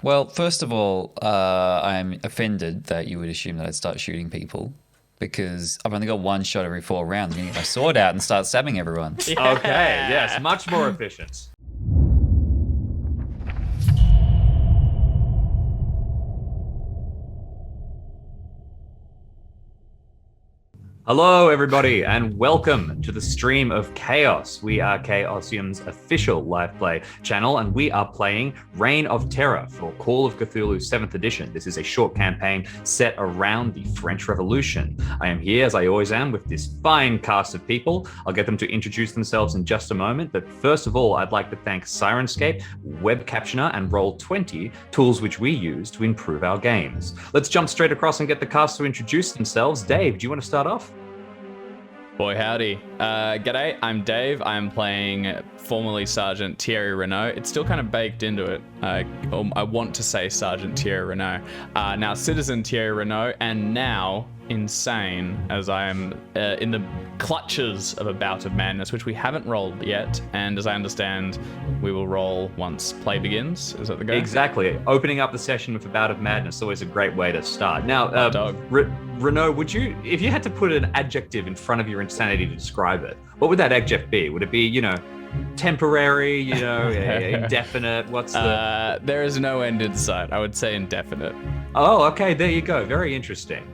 Well, first of all, I'm offended that you would assume that I'd start shooting people because I've only got one shot every 4 rounds. I'm going to get my sword out and start stabbing everyone. Okay, yes, much more efficient. Hello, everybody, and welcome to the stream of Chaos. We are Chaosium's official live play channel, and we are playing Reign of Terror for Call of Cthulhu 7th edition. This is a short campaign set around the French Revolution. I am here, as I always am, with this fine cast of people. I'll get them to introduce themselves in just a moment, but first of all, I'd like to thank Sirenscape, Web Captioner, and Roll20, tools which we use to improve our games. Let's jump straight across and get the cast to introduce themselves. Dave, do you want to start off? Boy, howdy. G'day, I'm Dave. I'm playing formerly Sergeant Thierry Renault. It's still kind of baked into it. I want to say Sergeant Thierry Renault. Now Citizen Thierry Renault, and now insane, as I am in the clutches of a bout of madness, which we haven't rolled yet. And as I understand, we will roll once play begins. Is that the go? Exactly. Opening up the session with a bout of madness is always a great way to start. Now, Renault, would you, if you had to put an adjective in front of your insanity to describe it, what would that adjective be? Would it be, temporary, indefinite? What's the... There is no end in sight. I would say indefinite. Oh, okay, there you go. Very interesting.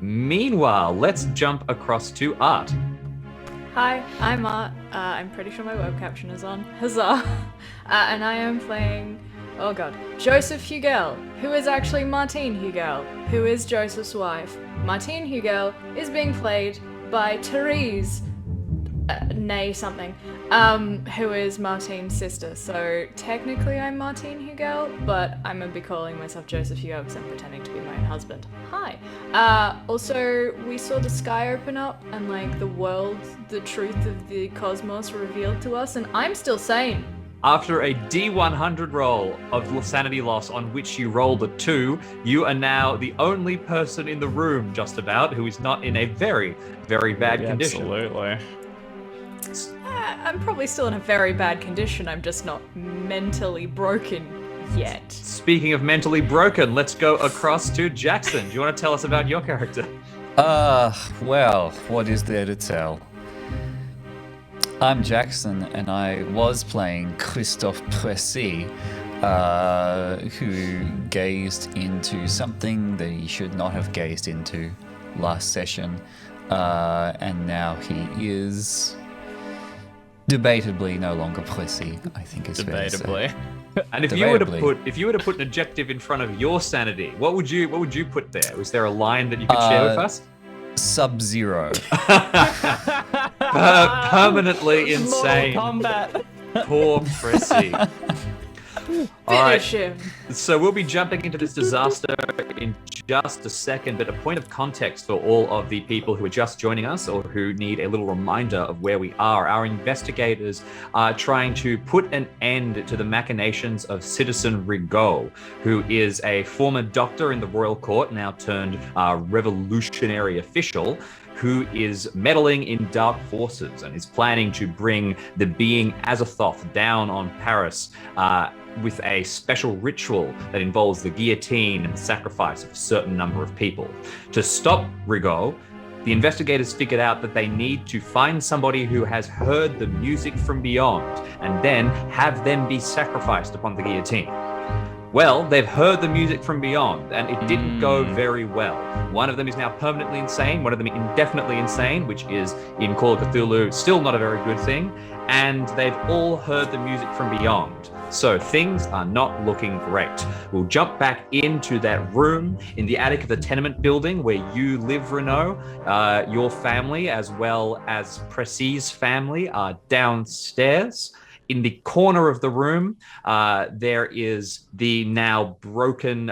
Meanwhile, let's jump across to Art. Hi, I'm Art. I'm pretty sure my web caption is on. Huzzah! And I am playing, Joseph Hugel, who is actually Martine Hugel, who is Joseph's wife. Martine Hugel is being played by Therese, who is Martine's sister. So technically I'm Martine Hugel, but I'm gonna be calling myself Joseph Hugel because I'm pretending to be my own husband. Hi. Also, we saw the sky open up and the world, the truth of the cosmos revealed to us, and I'm still sane. After a D100 roll of sanity loss on which you rolled a 2, you are now the only person in the room, just about, who is not in a very, very bad condition. Absolutely. I'm probably still in a very bad condition. I'm just not mentally broken yet. Speaking of mentally broken, let's go across to Jackson. Do you want to tell us about your character? Well, what is there to tell? I'm Jackson, and I was playing Christophe Pressy, who gazed into something that he should not have gazed into last session, and now he is debatably no longer Pressy, I think is fair to say. And if you were to put an adjective in front of your sanity, what would you put there? Was there a line that you could share with us? Sub-Zero. Permanently insane. Combat. Poor Pressy. Finish him. So we'll be jumping into this disaster in just a second, but a point of context for all of the people who are just joining us or who need a little reminder of where we are. Our investigators are trying to put an end to the machinations of Citizen Rigaud, who is a former doctor in the royal court, now turned revolutionary official, who is meddling in dark forces and is planning to bring the being Azathoth down on Paris with a special ritual that involves the guillotine and the sacrifice of a certain number of people. To stop Rigaud, the investigators figured out that they need to find somebody who has heard the music from beyond and then have them be sacrificed upon the guillotine. Well, they've heard the music from beyond, and it didn't go very well. One of them is now permanently insane, one of them indefinitely insane, which is, in Call of Cthulhu, still not a very good thing, and they've all heard the music from beyond. So things are not looking great. We'll jump back into that room in the attic of the tenement building where you live, Renault. Your family, as well as Pressy's family, are downstairs. In the corner of the room, there is the now broken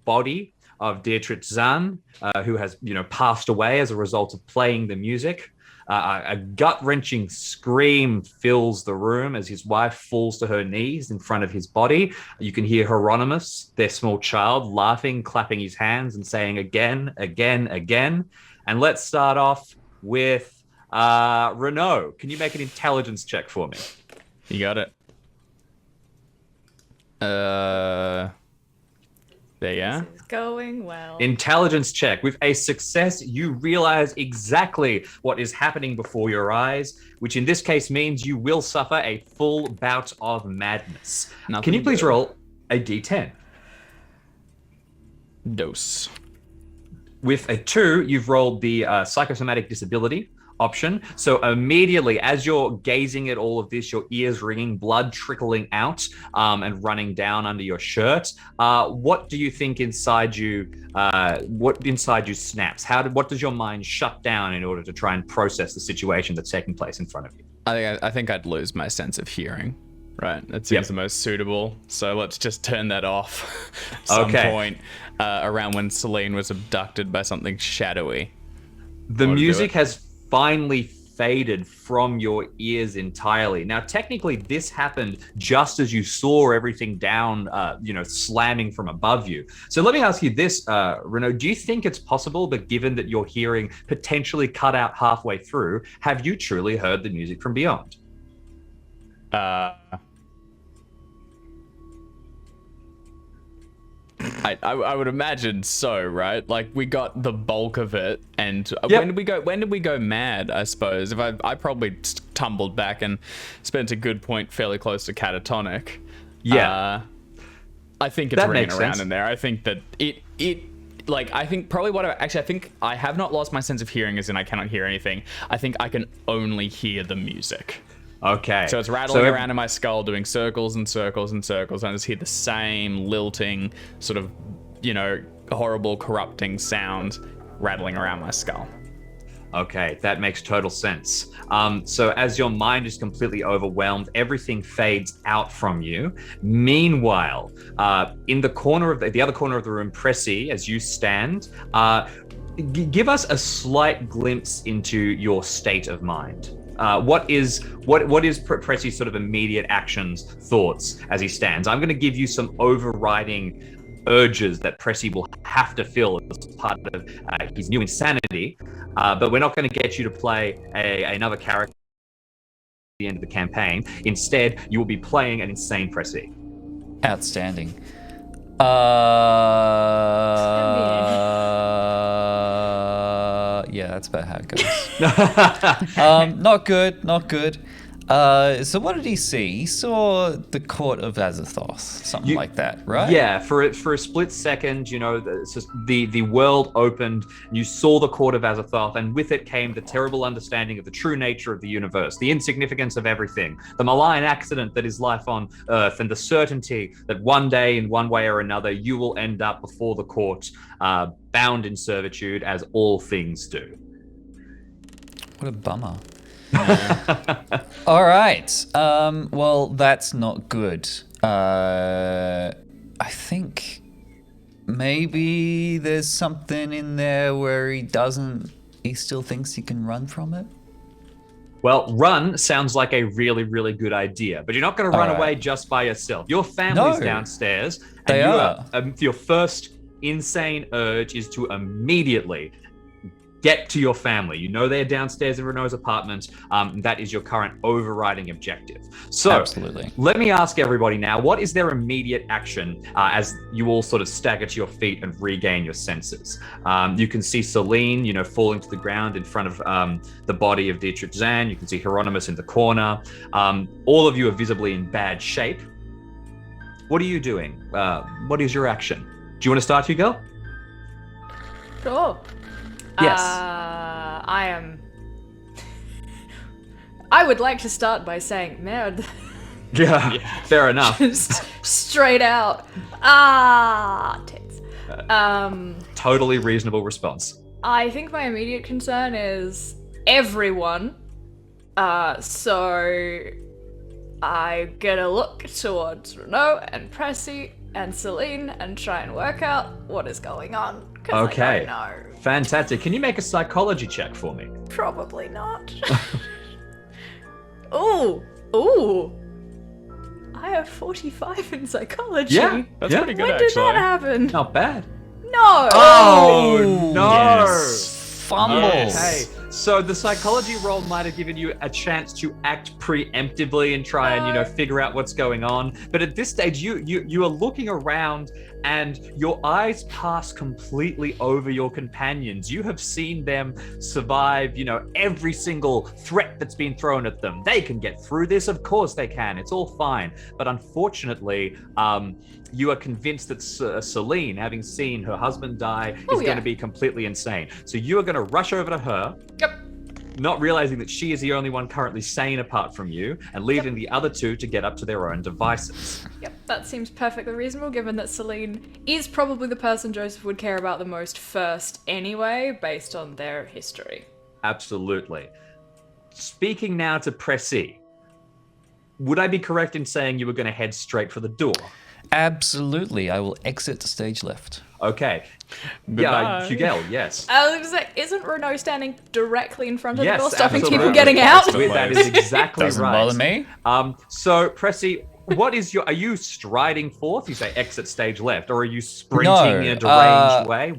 body of Dietrich Zahn, who has, passed away as a result of playing the music. A gut-wrenching scream fills the room as his wife falls to her knees in front of his body. You can hear Hieronymus, their small child, laughing, clapping his hands and saying again, again, again. And let's start off with Renault. Can you make an intelligence check for me? You got it. There you go. This is going well. Intelligence check. With a success, you realize exactly what is happening before your eyes, which in this case means you will suffer a full bout of madness. Nothing Can you please good. roll a d10? Dose. With a 2, you've rolled the psychosomatic disability option. So immediately, as you're gazing at all of this, your ears ringing, blood trickling out and running down under your shirt. What do you think inside you? What inside you snaps? What does your mind shut down in order to try and process the situation that's taking place in front of you? I think I'd lose my sense of hearing. Right, that seems the most suitable. So let's just turn that off at some point around when Celine was abducted by something shadowy. The music has finally faded from your ears entirely. Now, technically, this happened just as you saw everything down, slamming from above you. So let me ask you this, Renaud, do you think it's possible that given that your hearing potentially cut out halfway through, have you truly heard the music from beyond? I would imagine so, right? Like we got the bulk of it, and when did we go mad? I suppose if I probably tumbled back and spent a good point fairly close to catatonic. Yeah, I think it's ringing around in there. I think that I think probably I think I have not lost my sense of hearing, as in I cannot hear anything. I think I can only hear the music. Okay. So it's rattling around in my skull, doing circles and circles and circles, and I just hear the same lilting, sort of, horrible, corrupting sound rattling around my skull. Okay, that makes total sense. So as your mind is completely overwhelmed, everything fades out from you. Meanwhile, in the corner of the other corner of the room, Pressy, as you stand, give us a slight glimpse into your state of mind. What is Pressy's sort of immediate actions, thoughts as he stands? I'm going to give you some overriding urges that Pressy will have to feel as part of his new insanity, but we're not going to get you to play another character at the end of the campaign. Instead, you will be playing an insane Pressy. Outstanding. Yeah, that's about how it goes. Not good. So what did he see? He saw the court of Azathoth, something like that, right? Yeah, for a split second, the world opened, you saw the court of Azathoth, and with it came the terrible understanding of the true nature of the universe, the insignificance of everything, the malign accident that is life on Earth, and the certainty that one day, in one way or another, you will end up before the court, bound in servitude, as all things do. What a bummer. All right. Well, that's not good. I think maybe there's something in there where he still thinks he can run from it. Well, run sounds like a really, really good idea, but you're not going to run away just by yourself. Your family's downstairs, and your first insane urge is to immediately get to your family. You know they're downstairs in Renaud's apartment. That is your current overriding objective. So, absolutely. Let me ask everybody now, what is their immediate action as you all sort of stagger to your feet and regain your senses? You can see Celine, falling to the ground in front of the body of Dietrich Zahn. You can see Hieronymus in the corner. All of you are visibly in bad shape. What are you doing? What is your action? Do you want to start, you girl? Sure. Yes. I would like to start by saying, merde. Yeah, fair enough. Just straight out. Tits. Totally reasonable response. I think my immediate concern is everyone. So I get a look towards Renaud and Pressy and Celine and try and work out what is going on. Okay. I don't know. Fantastic. Can you make a psychology check for me? Probably not. Ooh. I have 45 in psychology. Yeah, that's pretty good, When actually. did that happen? Not bad. No. Oh, no. Yes. Fumbles. Hey, So the psychology roll might have given you a chance to act preemptively and try and figure out what's going on. But at this stage, you are looking around, and your eyes pass completely over your companions. You have seen them survive, every single threat that's been thrown at them. They can get through this, of course they can. It's all fine. But unfortunately, you are convinced that Celine, having seen her husband die, is going to be completely insane. So you are going to rush over to her. Yep. Not realizing that she is the only one currently sane apart from you, and leaving the other two to get up to their own devices. Yep, that seems perfectly reasonable given that Celine is probably the person Joseph would care about the most first anyway, based on their history. Absolutely. Speaking now to Pressy, would I be correct in saying you were going to head straight for the door? Absolutely. I will exit stage left. Okay. Goodbye. Yeah, Hugel, yes. Isn't Renault standing directly in front of the Yes, door, stopping absolutely. people getting out? That is exactly Doesn't right. bother me. So, Pressy, are you striding forth? You say exit stage left, or are you sprinting in a deranged way?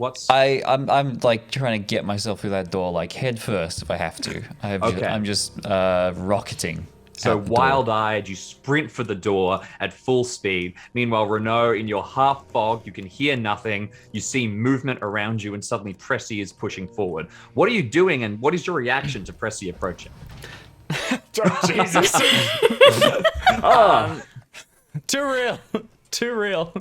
I'm like trying to get myself through that door, like head first if I have to. I'm just rocketing. So wild-eyed, you sprint for the door at full speed. Meanwhile, Renault, in your half fog, you can hear nothing. You see movement around you, and suddenly Pressy is pushing forward. What are you doing, and what is your reaction to Pressy approaching? Jesus. Too real.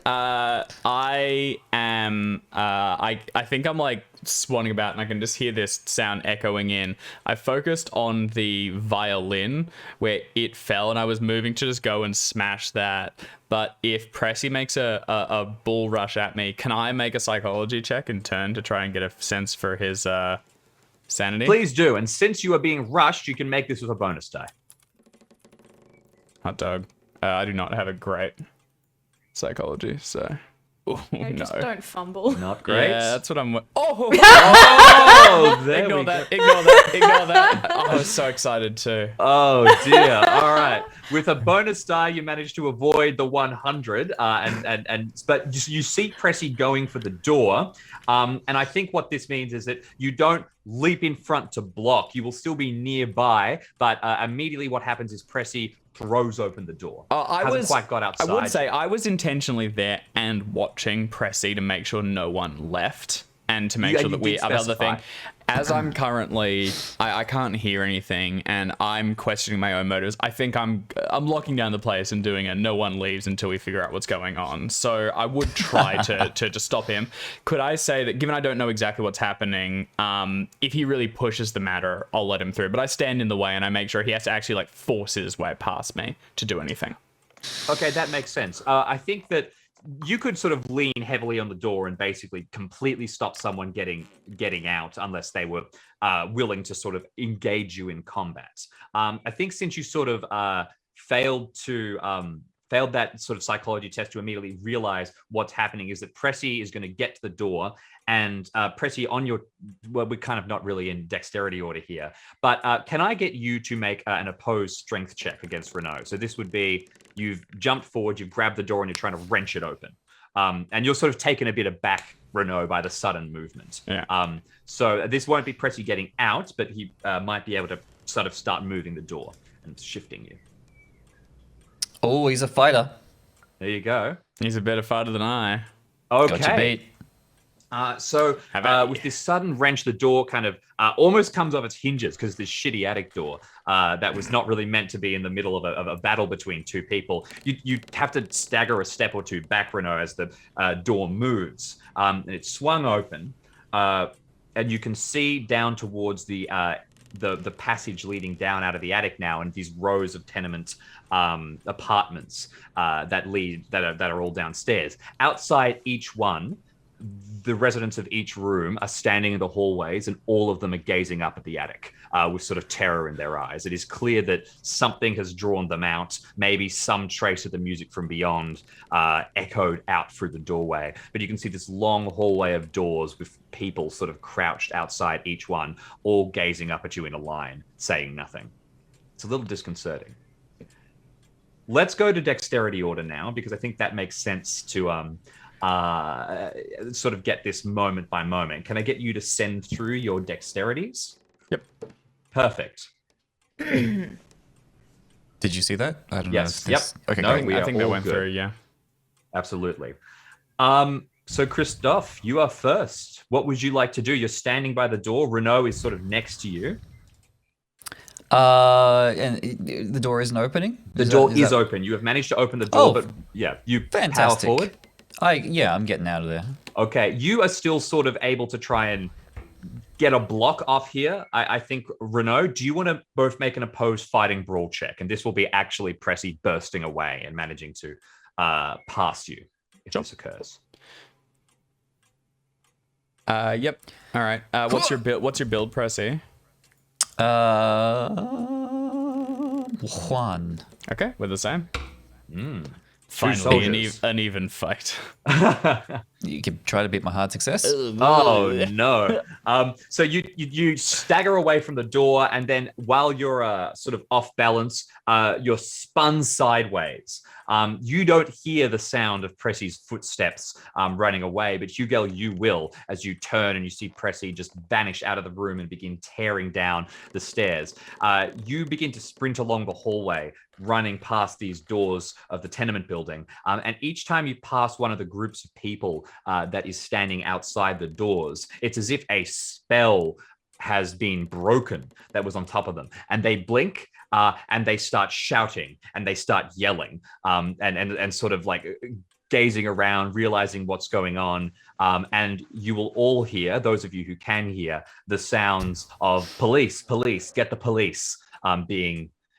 I am. I think I'm like swanning about, and I can just hear this sound echoing in. I focused on the violin where it fell, and I was moving to just go and smash that. But if Pressy makes a bull rush at me, can I make a psychology check in turn to try and get a sense for his sanity? Please do. And since you are being rushed, you can make this with a bonus die. Hot dog. I do not have a great psychology, so. Ooh, No, no. just don't fumble. Not great. Yeah, that's what I'm. Oh! Oh, there Ignore we that. go. Ignore that. Oh, I was so excited too. Oh dear. All right. With a bonus die, you manage to avoid the 100, but you see Pressy going for the door, and I think what this means is that you don't leap in front to block. You will still be nearby, but immediately what happens is Pressy throws open the door. Hasn't quite got outside. I would say I was intentionally there and watching Pressy to make sure no one left. And to make sure that we other thing, as I'm currently, I can't hear anything, and I'm questioning my own motives. I think I'm locking down the place and doing a no one leaves until we figure out what's going on. So I would try to stop him. Could I say that, given I don't know exactly what's happening, if he really pushes the matter, I'll let him through. But I stand in the way and I make sure he has to actually like force his way past me to do anything. Okay, that makes sense. I think that you could sort of lean heavily on the door and basically completely stop someone getting out unless they were willing to sort of engage you in combat. I think since you sort of failed that sort of psychology test to immediately realize what's happening is that Pressy is going to get to the door, and Pressy, we're kind of not really in dexterity order here, but can I get you to make an opposed strength check against Renault? So this would be, you've jumped forward, you've grabbed the door, and you're trying to wrench it open. And you're sort of taken a bit aback, Renault, by the sudden movement. Yeah. So this won't be Pressy getting out, but he might be able to sort of start moving the door and shifting you. Oh, he's a fighter. There you go. He's a better fighter than I. Okay. Got you beat. So with this sudden wrench, the door kind of almost comes off its hinges because this shitty attic door that was not really meant to be in the middle of a battle between two people. You have to stagger a step or two back, Renault, as the door moves. And it's swung open, and you can see down towards the passage leading down out of the attic now, and these rows of tenement apartments that are all downstairs. Outside each one, the residents of each room are standing in the hallways, and all of them are gazing up at the attic with sort of terror in their eyes. It is clear that something has drawn them out. Maybe some trace of the music from beyond echoed out through the doorway. But you can see this long hallway of doors with people sort of crouched outside each one, all gazing up at you in a line, saying nothing. It's a little disconcerting. Let's go to dexterity order now, because I think that makes sense to sort of get this moment by moment. Can I get you to send through your dexterities? Yep. Perfect. Did you see that? I don't know. Yes. If this... Yep. Okay, No, great. we I are think that all went good. through, yeah. Absolutely. So Christophe, you are first. What would you like to do? You're standing by the door. Renault is sort of next to you. And the door isn't opening? The door is open. You have managed to open the door, but yeah, you fantastic. power forward. I'm getting out of there. Okay, you are still sort of able to try and get a block off here. I think, Renault, do you want to both make an opposed fighting brawl check? And this will be actually Pressy bursting away and managing to pass you if this occurs. Yep. All right. What's your build, Pressy? One. Okay, we're the same. Finally, Finally, an even fight. You could try to beat my hard success. Oh no! So you stagger away from the door, and then while you're sort of off balance, you're spun sideways. You don't hear the sound of Pressy's footsteps running away, but Hugel, you will, as you turn and you see Pressy just vanish out of the room and begin tearing down the stairs. You begin to sprint along the hallway, running past these doors of the tenement building. And each time you pass one of the groups of people that is standing outside the doors, it's as if a spell has been broken that was on top of them. And they blink and they start shouting and they start yelling and sort of like gazing around, realizing what's going on. And you will all hear, those of you who can hear, the sounds of police, get the police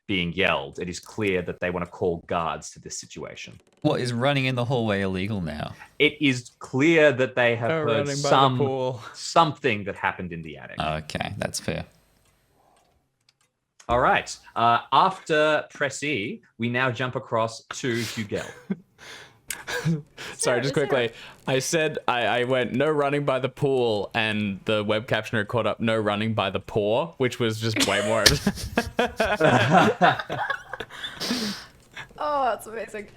being yelled. It is clear that they want to call guards to this situation. What, is running in the hallway illegal now? It is clear that they have heard Running by the pool. something that happened in the attic. Okay, that's fair. All right. After Pressy, we now jump across to Hugel. Sorry, just quickly. I said I went no running by the pool, and the web captioner caught up no running by the paw, which was just way more. Oh, that's amazing.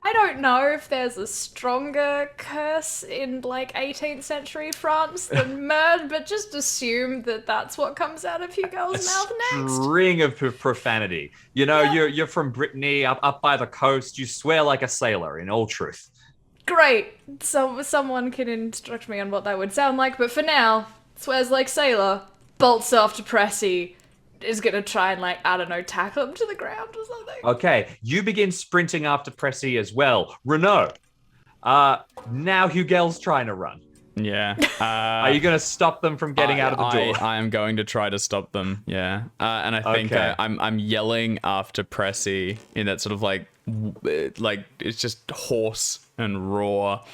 I don't know if there's a stronger curse in like 18th century France than murd, but just assume that that's what comes out of Hugel's mouth next. String of profanity. You know, you're from Brittany, up by the coast. You swear like a sailor, in all truth. Great. So someone can instruct me on what that would sound like, but for now, swears like sailor, bolts off to Pressy, is gonna try and like, I don't know, tackle him to the ground or something. Okay, you begin sprinting after Pressy as well. Renault, now Hugel's trying to run. Yeah. Are you going to stop them from getting out of the door? I am going to try to stop them. Yeah. And I think Okay. I'm yelling after Pressy in that sort of like it's just hoarse and raw,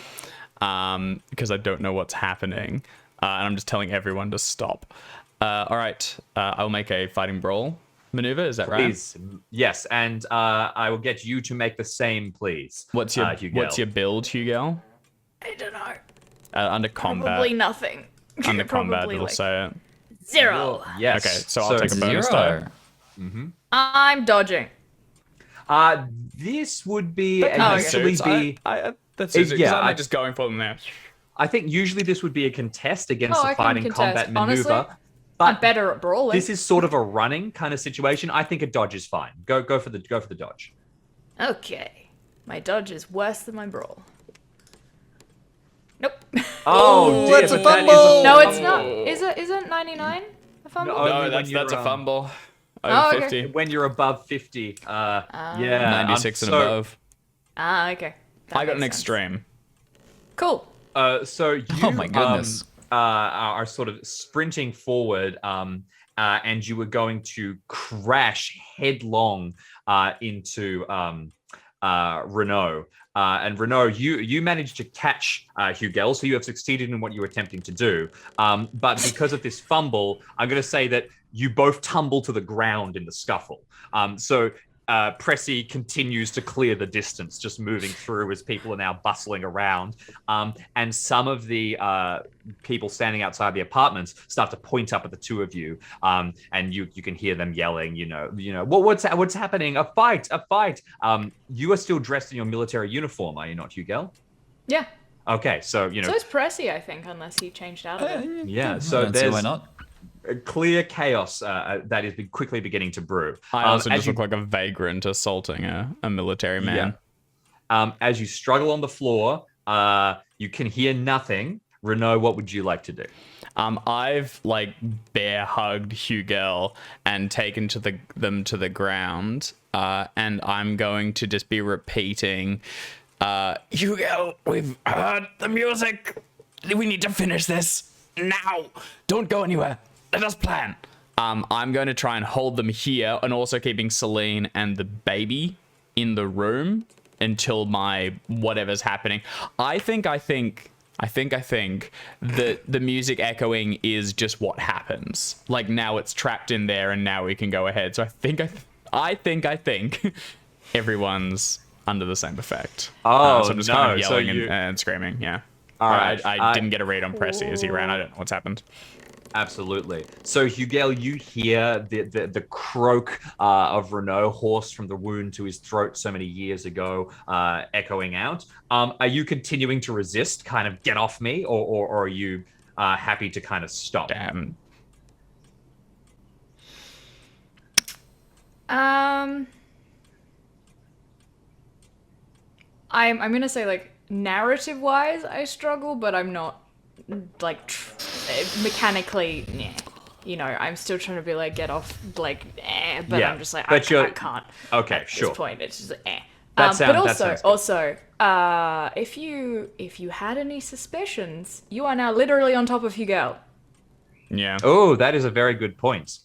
because I don't know what's happening, and I'm just telling everyone to stop. All right. I'll make a fighting brawl maneuver. Is that right? Please. Yes, and I will get you to make the same, please. What's your Hugel. build, Hugel? I don't know. Under combat. Probably nothing. Under combat, Probably, it'll like, say it. 0. Yes. Okay, so I'll take a bonus die. I'm dodging. This would be okay. actually be. That's it. yeah, I'm just going for them now. I think usually this would be a contest against I a can fighting contest. combat maneuver. Honestly, But I'm better at brawling. this is sort of a running kind of situation. I think a dodge is fine. Go for the dodge. Okay. My dodge is worse than my brawl. Nope. Oh, dear, that's a but that is fumble! No, it's not. Isn't 99 a fumble? No. Only No, when that's you're, a fumble. Oh, Over okay. 50. when you're above 50. Yeah, 96 and so, above. Okay. That I got an makes sense. extreme. Cool. So you Oh my goodness. are sort of sprinting forward, and you were going to crash headlong into Renault. And Renault, you managed to catch Hugel, so you have succeeded in what you were attempting to do. But because of this fumble, I'm going to say that you both tumble to the ground in the scuffle. So Pressy continues to clear the distance, just moving through as people are now bustling around. And some of the people standing outside the apartments start to point up at the two of you, and you can hear them yelling, what's happening? A fight! You are still dressed in your military uniform, are you not, Hugel? Yeah. Okay, so So is Pressy, I think, unless he changed out of it. yeah. So So there's why not? a clear chaos that is quickly beginning to brew. I also as just look like a vagrant assaulting a military man. As you struggle on the floor, you can hear nothing. Renaud, what would you like to do? I've like bear hugged Hugel and taken them to the ground, and I'm going to just be repeating, Hugel, we've heard the music. We need to finish this now. Don't go anywhere. Let us plan. I'm going to try and hold them here, and also keeping Celine and the baby in the room until my whatever's happening. I think that the music echoing is just what happens. Like, now it's trapped in there, and now we can go ahead. So I think everyone's under the same effect. Oh, so I'm just kind of yelling and screaming. Yeah. All right. I didn't get a read on Pressy as he ran. I don't know what's happened. Absolutely. So, Hugel, you hear the croak of Renaud, hoarse from the wound to his throat so many years ago, echoing out. Are you continuing to resist, kind of get off me, or are you happy to kind of stop? Damn. I'm gonna say, like, narrative-wise, I struggle, but I'm not, like, mechanically, I'm still trying to be like, get off, like, but Yeah, I'm just like, but I can't. Okay, at sure. this point, it's just That sounds- but that sounds good. also, if you had any suspicions, you are now literally on top of Hugel. Yeah. Oh, that is a very good point.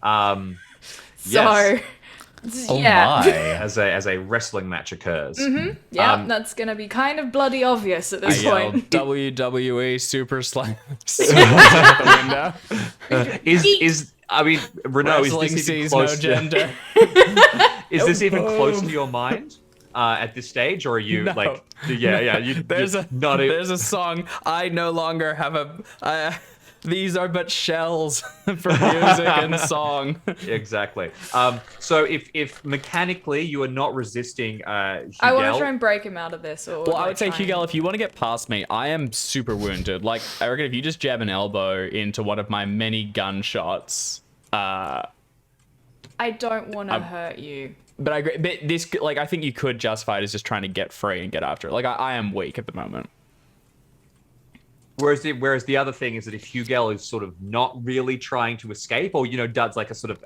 So, Yes. Oh yeah. my. As a wrestling match occurs. Yeah, that's gonna be kind of bloody obvious at I this yelled, point. WWE Super Slam. Out the window. Is I mean, Renaud, is Wrestling this even sees no close to, gender. is this even close to your mind at this stage, or are you No. like, yeah, There's there's a song. I no longer have a. These are but shells for music and song. Exactly. So if mechanically you are not resisting Hugel, I want to try and break him out of this. Or Well, I like, would say, try and- Hugel, if you want to get past me, I am super wounded. Like, I reckon if you just jab an elbow into one of my many gunshots, I don't want to hurt you. but I agree. But this, like, I think you could justify it as just trying to get free and get after it. Like, I am weak at the moment. Whereas the other thing is that if Hugel is sort of not really trying to escape, or does like a sort of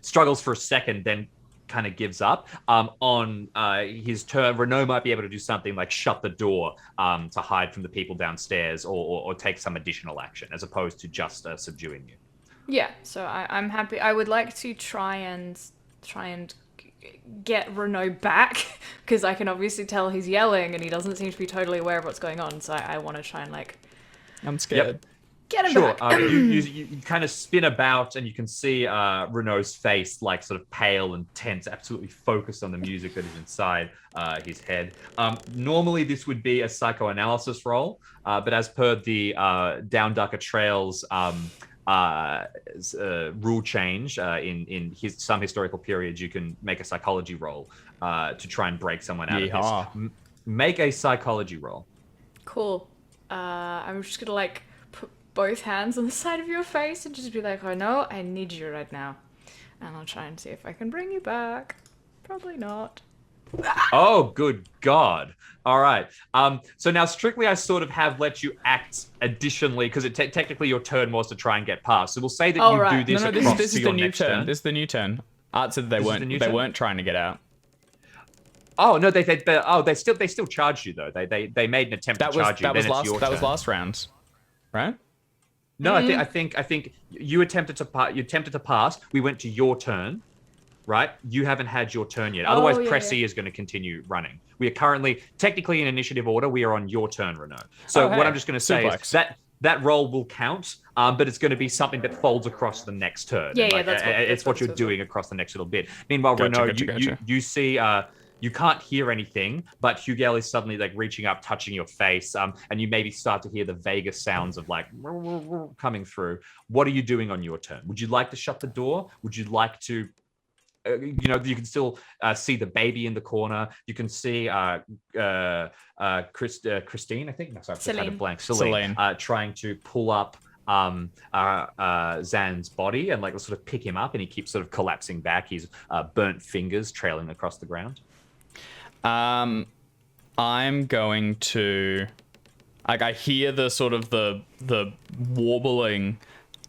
struggles for a second, then kind of gives up. On his turn, Renaud might be able to do something like shut the door to hide from the people downstairs, or take some additional action as opposed to just subduing you. Yeah, so I'm happy. I would like to try and get Renaud back, because I can obviously tell he's yelling and he doesn't seem to be totally aware of what's going on. So I want to try and like I'm scared. Yep. get him Sure. back. You kind of spin about, and you can see Renaud's face, like, sort of pale and tense, absolutely focused on the music that is inside his head. Normally, this would be a psychoanalysis roll, but as per the Down Ducker Trails rule change in some historical periods, you can make a psychology roll to try and break someone out of this. Make a psychology roll. Cool. I'm just gonna like put both hands on the side of your face and just be like, oh no, I need you right now. And I'll try and see if I can bring you back. Probably not. Oh, good God. All right. So now strictly I sort of have let you act additionally, because technically your turn was to try and get past. So we'll say that you right. do this No, across this to is your the new next turn. This is the new turn. Art said they weren't trying to get out. Oh no, they still charged you though. They made an attempt to charge you. That was then it's your last turn. last round, right? No, I think you attempted to pass. We went to your turn, right? You haven't had your turn yet. Otherwise, yeah, Pressy is going to continue running. We are currently technically in initiative order. We are on your turn, Renaud. So Oh, hey. what I'm just going to say is Suplex. that roll will count, but it's going to be something that folds across the next turn. Yeah, And, yeah, that's it's what you're it's doing across the next little bit. Meanwhile, Gotcha, Renault, gotcha. you see, you can't hear anything, but Hugel is suddenly like reaching up, touching your face, and you maybe start to hear the vaguest sounds of like coming through. What are you doing on your turn? Would you like to shut the door? Would you like to you can still see the baby in the corner. You can see Christine, I think. No, sorry, I'm kind of blank. Celine. Trying to pull up Zan's body and like sort of pick him up, and he keeps sort of collapsing back. His burnt fingers trailing across the ground. I'm going to, like, I hear the sort of the warbling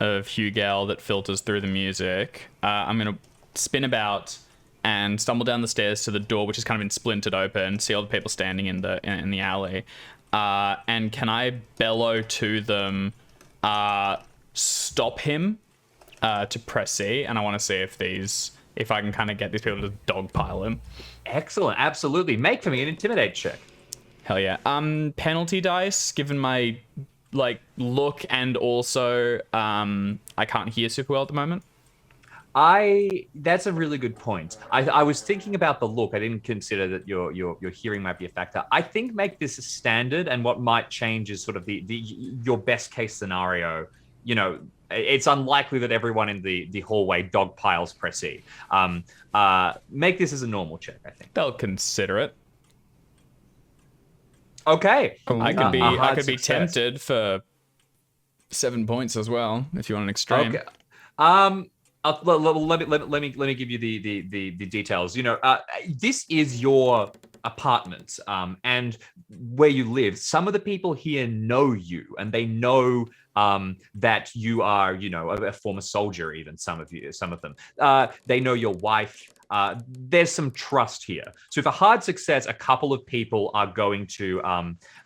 of Hugel that filters through the music. I'm gonna spin about and stumble down the stairs to the door, which is kind of been splintered open. See all the people standing in the alley, and can I bellow to them, stop him, to press C? And I want to see if I can kind of get these people to dogpile him. Excellent, absolutely. Make for me an intimidate check. Hell yeah. Penalty dice, given my look, and also I can't hear super well at the moment. That's a really good point. I was thinking about the look. I didn't consider that your hearing might be a factor. I think make this a standard, and what might change is sort of your best case scenario. It's unlikely that everyone in the hallway dogpiles Pressy. Make this as a normal check, I think. They'll consider it. Okay. I could be tempted for 7 points as well if you want an extreme. Okay. Let me give you the details. This is your apartment, and where you live. Some of the people here know you, and they know that you are, a former soldier. Even some of them. They know your wife. There's some trust here. So, for hard success, a couple of people are going to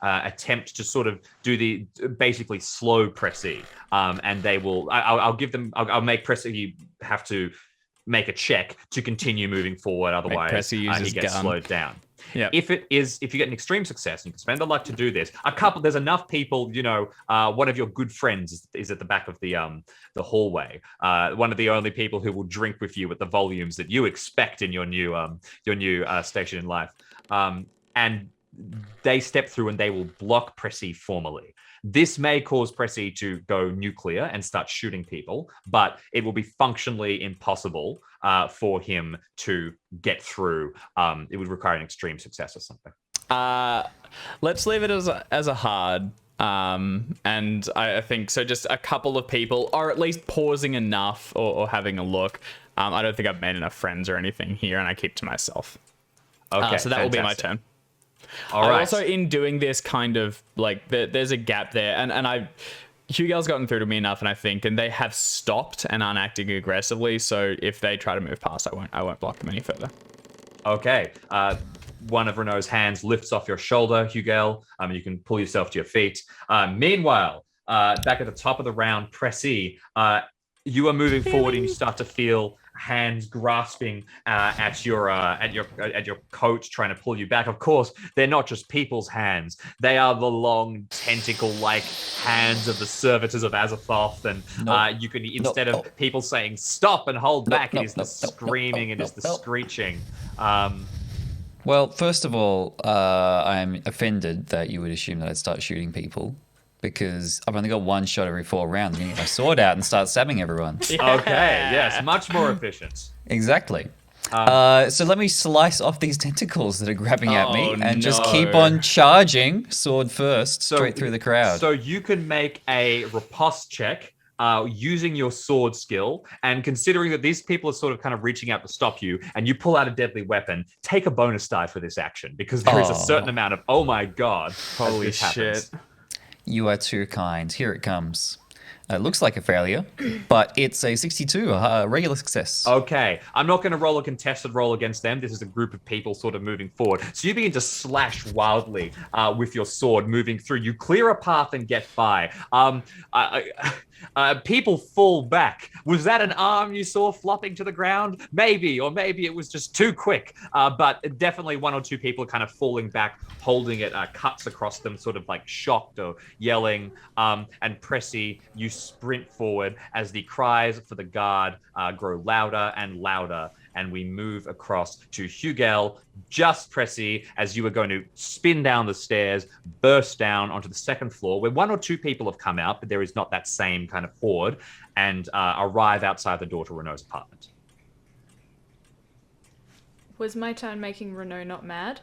attempt to sort of do basically slow Pressy, and they will. I'll give them. I'll make Pressy have to make a check to continue moving forward. Otherwise, he gets slowed down. Yeah. If you get an extreme success, and you can spend the luck to do this. There's enough people. One of your good friends is at the back of the hallway. One of the only people who will drink with you at the volumes that you expect in your new station in life. And they step through and they will block Pressy formally. This may cause Pressy to go nuclear and start shooting people, but it will be functionally impossible for him to get through. It would require an extreme success or something. Let's leave it as a hard. And I think so. Just a couple of people are at least pausing enough or having a look. I don't think I've made enough friends or anything here, and I keep to myself. Okay, so that will be my turn. All right. Also, in doing this, kind of like there's a gap there, and Hugel's gotten through to me enough, and they have stopped and aren't acting aggressively. So if they try to move past, I won't block them any further. Okay. One of Renault's hands lifts off your shoulder, Hugel. You can pull yourself to your feet. Meanwhile, back at the top of the round, Pressy, you are moving forward, and you start to feel hands grasping at your coat, trying to pull you back. Of course, they're not just people's hands; they are the long tentacle-like hands of the servitors of Azathoth. And you can, instead of people saying "stop" and hold back, it is the screaming, it is the screeching. Well, first of all, I'm offended that you would assume that I'd start shooting people, because I've only got one shot every 4 rounds. I'm going to get my sword out and start stabbing everyone. Yeah. Okay, yes, much more efficient. Exactly. So let me slice off these tentacles that are grabbing at me and just keep on charging, sword first, straight through the crowd. So you can make a riposte check using your sword skill, and considering that these people are sort of kind of reaching out to stop you, and you pull out a deadly weapon, take a bonus die for this action, because there is a certain amount of, oh my god, holy shit. You are too kind. Here it comes. It looks like a failure, but it's a 62, a regular success. Okay, I'm not going to roll a contested roll against them. This is a group of people sort of moving forward. So you begin to slash wildly with your sword, moving through. You clear a path and get by. People fall back. Was that an arm you saw flopping to the ground? Maybe, or maybe it was just too quick. But definitely one or two people kind of falling back, holding it, cuts across them, sort of like shocked or yelling. And Pressy, you sprint forward as the cries for the guard grow louder and louder. And we move across to Hugel, just Pressy, as you are going to spin down the stairs, burst down onto the second floor, where one or two people have come out, but there is not that same kind of horde, and arrive outside the door to Renault's apartment. Was my turn making Renault not mad?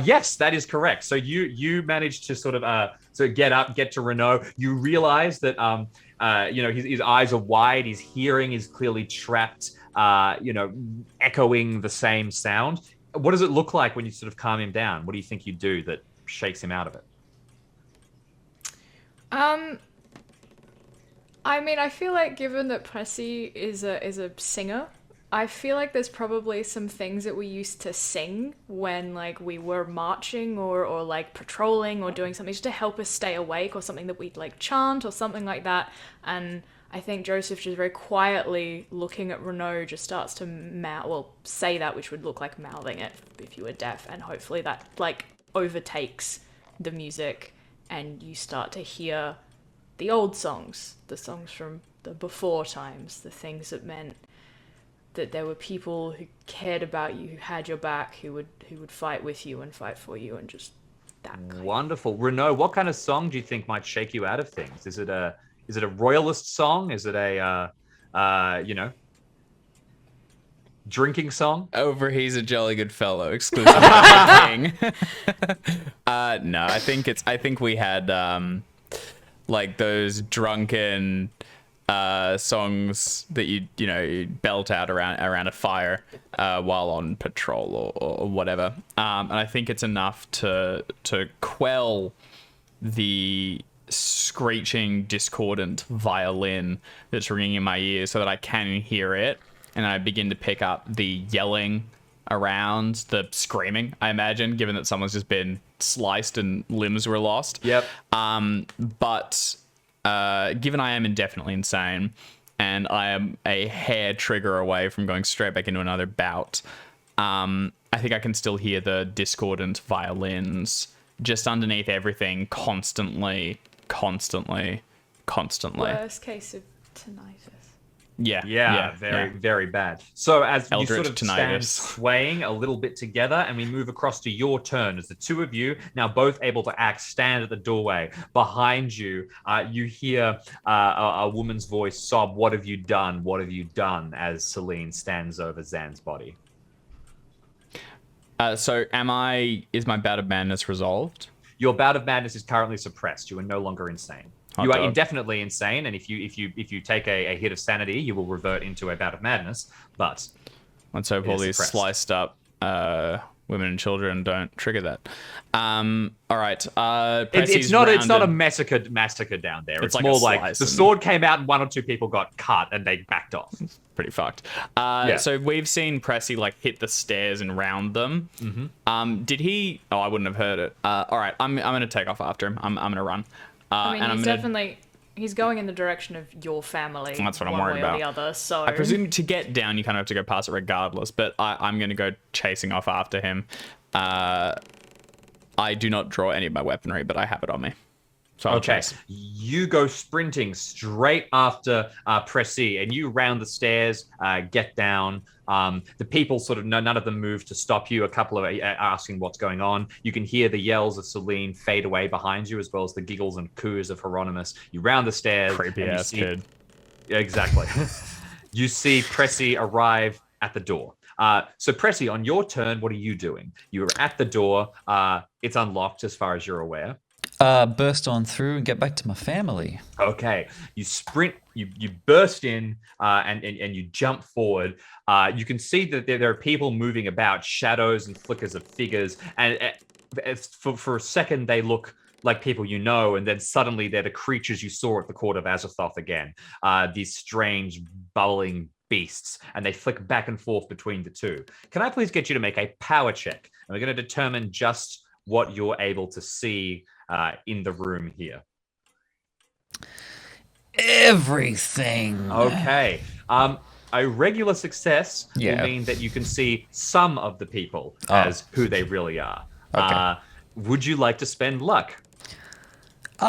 Yes, that is correct. So you managed to sort of get up, get to Renault. You realize that his eyes are wide, his hearing is clearly trapped. Echoing the same sound. What does it look like when you sort of calm him down? What do you think you do that shakes him out of it? I mean, I feel like given that Pressy is a singer, I feel like there's probably some things that we used to sing when like we were marching or like patrolling or doing something just to help us stay awake, or something that we'd like chant or something like that. And I think Joseph, just very quietly looking at Renault, just starts to say that, which would look like mouthing it if you were deaf, and hopefully that like overtakes the music and you start to hear the old songs, the songs from the before times, the things that meant that there were people who cared about you, who had your back, who would fight with you and fight for you, and just that kind. Wonderful. Renault, what kind of song do you think might shake you out of things? Is it a royalist song? Is it a drinking song? Over He's a Jolly Good Fellow, exclusive to the King. No, I think we had like those drunken songs that you belt out around a fire while on patrol or whatever. And I think it's enough to quell the screeching, discordant violin that's ringing in my ears so that I can hear it, and I begin to pick up the yelling around, the screaming, I imagine, given that someone's just been sliced and limbs were lost. Yep. But given I am indefinitely insane and I am a hair trigger away from going straight back into another bout, I think I can still hear the discordant violins just underneath everything, constantly. Worst case of tinnitus. Yeah. Very bad. So as Eldritch you sort of stand tinnitus. swaying a little bit together, and we move across to your turn as the two of you, now both able to act, stand at the doorway. Behind you, you hear a woman's voice sob, "What have you done? What have you done?" as Celine stands over Zan's body. So is my bout of madness resolved? Your bout of madness is currently suppressed. You are no longer insane. Hot You are dog. indefinitely insane, and if you take a hit of sanity, you will revert into a bout of madness. But Let's hope It all is these suppressed. sliced up women and children don't trigger that. All right. it's not a massacre down there. It's like more a like slice the and- sword came out and one or two people got cut and they backed off. Pretty fucked. Yeah. So we've seen Pressy like hit the stairs and round them. Mm-hmm. Did he? Oh, I wouldn't have heard it. All right. I'm gonna take off after him. I'm gonna run. I mean, and he's I'm gonna, definitely he's going in the direction of your family. That's what I'm one worried way about. Or the other, so I presume to get down, you kind of have to go past it regardless. But I'm gonna go chasing off after him. I do not draw any of my weaponry, but I have it on me. So I'll Okay, chase. you go sprinting straight after Pressy, and you round the stairs, get down. The people sort of, none of them move to stop you. A couple of are asking what's going on. You can hear the yells of Celine fade away behind you, as well as the giggles and coos of Hieronymus. You round the stairs. Creepy and you ass see- kid. Exactly. You see Pressy arrive at the door. So Pressy, on your turn, what are you doing? You're at the door. It's unlocked as far as you're aware. Burst on through and get back to my family. Okay, you sprint, you burst in, and you jump forward. You can see that there are people moving about, shadows and flickers of figures, and for a second they look like people you know, and then suddenly they're the creatures you saw at the court of Azathoth again. These strange, bubbling beasts, and they flick back and forth between the two. Can I please get you to make a power check? And we're going to determine just what you're able to see in the room here. Everything. Okay. A regular success Yeah. will mean that you can see some of the people as who they really are. Okay. Would you like to spend luck? It's a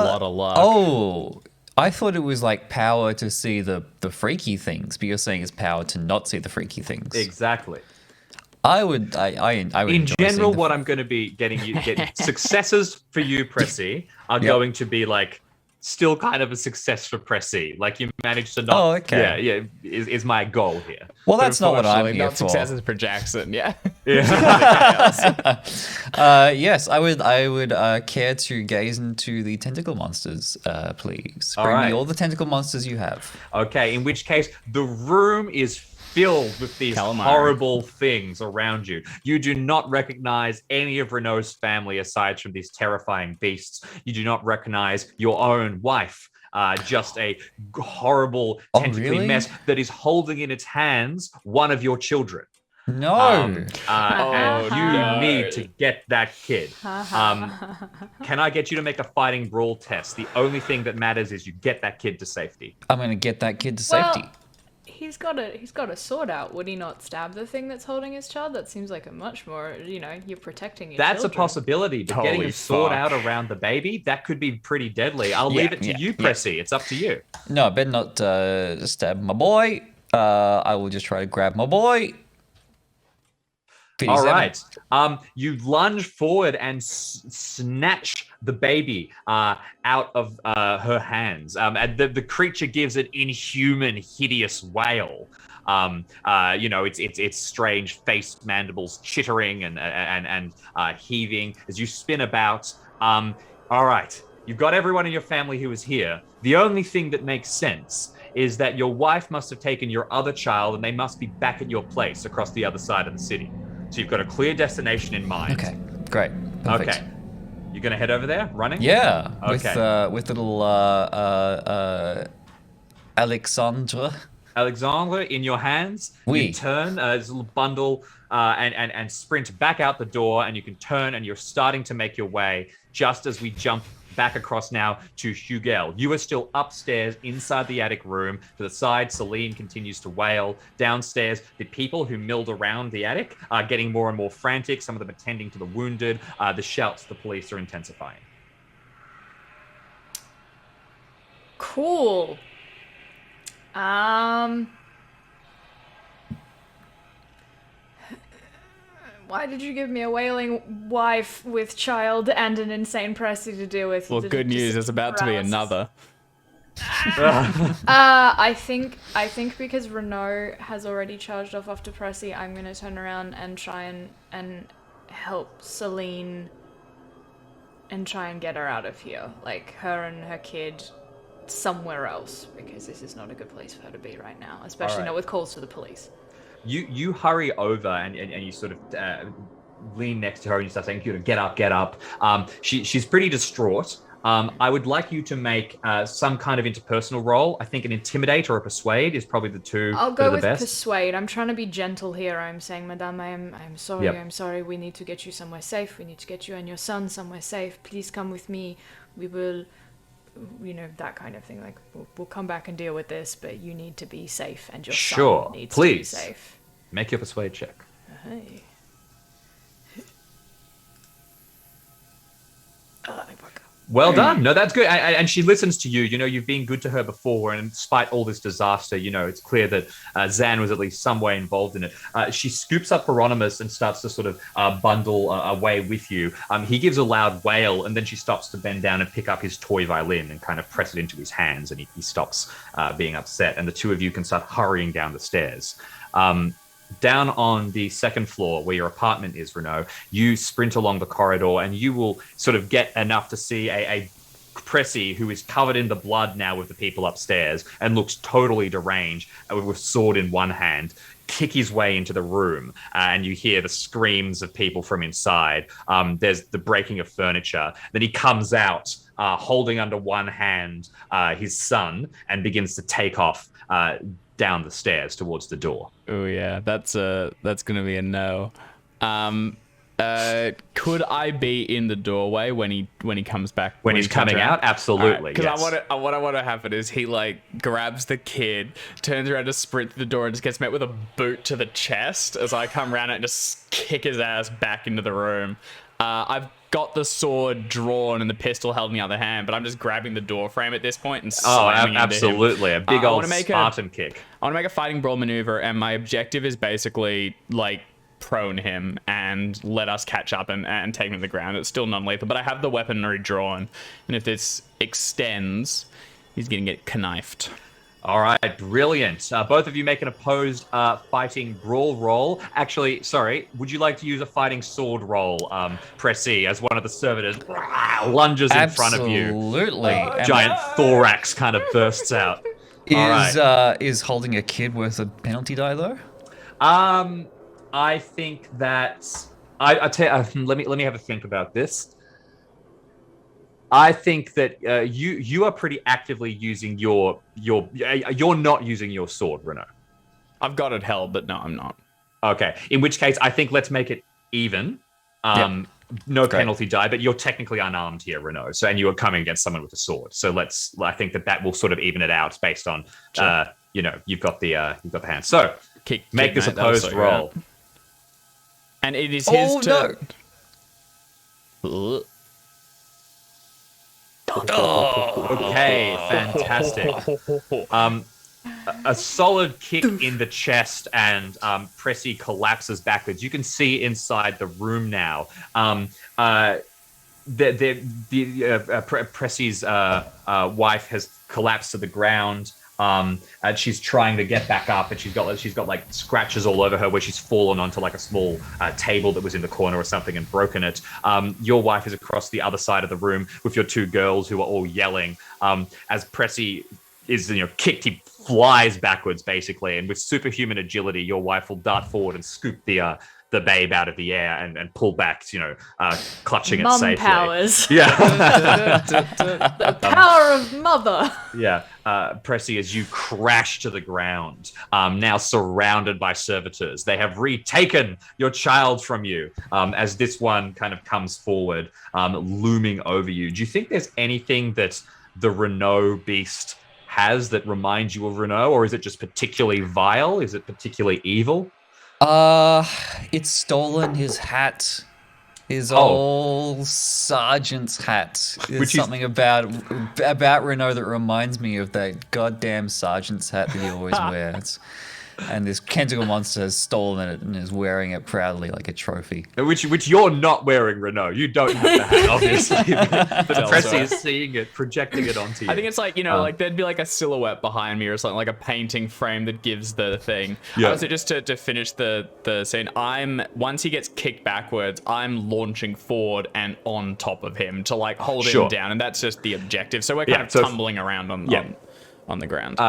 lot of luck. Oh, I thought it was like power to see the freaky things, but you're saying it's power to not see the freaky things. Exactly. I would In enjoy general, seeing what I'm going to be getting successes for you, Pressy, are Yep. going to be like still kind of a success for Pressy. Like you managed to not. Oh, okay. Yeah, is my goal here. Well, that's not what I'm Unfortunately, here not for. successes for Jackson. Yeah. Yes, I would care to gaze into the tentacle monsters, please. All Bring right. me all the tentacle monsters you have. Okay, in which case the room is filled with these Calamari. horrible things around you. You do not recognize any of Renault's family aside from these terrifying beasts. You do not recognize your own wife. Just a horrible tentacly really? mess that is holding in its hands one of your children. No. And you no. need to get that kid. Can I get you to make a fighting brawl test? The only thing that matters is you get that kid to safety. I'm gonna get that kid to Well, safety. he's got a sword out. Would he not stab the thing that's holding his child? That seems like a much more, you're protecting your That's a children. possibility, but getting Holy a sword fuck. out around the baby, that could be pretty deadly. I'll leave it to you, Pressy. It's up to you. No, I better not stab my boy. I will just try to grab my boy. All 57. right. You lunge forward and snatch the baby out of her hands. And the creature gives an inhuman, hideous wail. Its strange face mandibles chittering and heaving as you spin about. All right. You've got everyone in your family who is here. The only thing that makes sense is that your wife must have taken your other child and they must be back at your place across the other side of the city. So you've got a clear destination in mind. Okay, great. Perfect. Okay. You're going to head over there, running? Yeah, Okay. with little Alexandra. Alexandre, in your hands, Oui. you turn this little bundle and sprint back out the door, and you can turn and you're starting to make your way just as we jump back across now to Hugel. You are still upstairs inside the attic room. To the side, Celine continues to wail. Downstairs, the people who milled around the attic are getting more and more frantic. Some of them attending to the wounded. The shouts of the police are intensifying. Cool. Why did you give me a wailing wife with child and an insane Pressy to deal with? Well, Did good you news. just There's about to be paralysis? another. I think because Renault has already charged off after Pressy, I'm gonna turn around and try and help Celine and try and get her out of here, like her and her kid somewhere else, because this is not a good place for her to be right now, especially Alright. not with calls to the police. You hurry over and you sort of lean next to her and you start saying, get up. She's pretty distraught. I would like you to make some kind of interpersonal roll. I think an intimidate or a persuade is probably the two I'll that go are the with best. persuade. I'm trying to be gentle here. I'm saying, Madame, I'm sorry, Yep. I'm sorry. We need to get you somewhere safe. We need to get you and your son somewhere safe. Please come with me. We will, that kind of thing. Like, we'll come back and deal with this, but you need to be safe and your Sure, son needs please. to be safe. Make your persuade check. Hey. Let me back up. Well done. No, that's good. And she listens to you. You've been good to her before, and despite all this disaster, it's clear that Zan was at least some way involved in it. She scoops up Hieronymus and starts to sort of bundle away with you. He gives a loud wail, and then she stops to bend down and pick up his toy violin and kind of press it into his hands, and he stops being upset, and the two of you can start hurrying down the stairs. Down on the second floor where your apartment is, Renault, you sprint along the corridor and you will sort of get enough to see a Pressy, who is covered in the blood now with the people upstairs and looks totally deranged, with a sword in one hand, kick his way into the room, and you hear the screams of people from inside. There's the breaking of furniture. Then he comes out, holding under one hand his son, and begins to take off down the stairs towards the door. Oh yeah, that's gonna be a no. Could I be in the doorway when he comes back? When he's coming out, absolutely. Because yes. what I want to happen is he like grabs the kid, turns around to sprint through the door, and just gets met with a boot to the chest as I come around and just kick his ass back into the room. I've got the sword drawn and the pistol held in the other hand, but I'm just grabbing the door frame at this point and slamming into him. Absolutely, a big old Spartan kick. I want to make a fighting brawl maneuver, and my objective is basically like prone him and let us catch up and take him to the ground. It's still non-lethal, but I have the weaponry drawn, and if this extends, he's gonna get knifed. All right, brilliant. Both of you make an opposed fighting brawl roll. Actually, sorry, would you like to use a fighting sword roll, Pressy, as one of the servitors lunges in front of you? Absolutely. Giant thorax kind of bursts out. All right. Is holding a kid worth a penalty die though? I think that I tell you, let me have a think about this. I think that you are pretty actively using you're not using your sword, Renaud. I've got it held, but no, I'm not. Okay. In which case, I think let's make it even. No penalty die, but you're technically unarmed here, Renaud. So, and you are coming against someone with a sword. So I think that will sort of even it out based on, you've got the hand. So make this opposed roll. Right. And it is his turn. No. Okay, fantastic. A solid kick in the chest, and Pressy collapses backwards. You can see inside the room now. Pressy's wife has collapsed to the ground. And she's trying to get back up, and she's got like scratches all over her where she's fallen onto like a small table that was in the corner or something and broken it. Your wife is across the other side of the room with your two girls who are all yelling. As Pressy is kicked, he flies backwards basically, and with superhuman agility, your wife will dart forward and scoop the babe out of the air and pull back, clutching it safely. Mum powers. Yeah. The power of mother. Yeah. Pressy, as you crash to the ground, now surrounded by servitors. They have retaken your child from you, as this one kind of comes forward, looming over you. Do you think there's anything that the Renaud beast has that reminds you of Renaud, or is it just particularly vile? Is it particularly evil? It's stolen his hat. His old sergeant's hat. There's something about Renaud that reminds me of that goddamn sergeant's hat that he always wears. And this tentacle monster has stolen it and is wearing it proudly like a trophy. Which you're not wearing, Renaud. You don't have the hat, obviously. But Pressy is seeing it, projecting it onto you. I think it's like, like there'd be like a silhouette behind me or something, like a painting frame that gives the thing. Yeah. So just to finish the scene, once he gets kicked backwards, I'm launching forward and on top of him to like hold him down. And that's just the objective. So we're kind of tumbling around on the ground.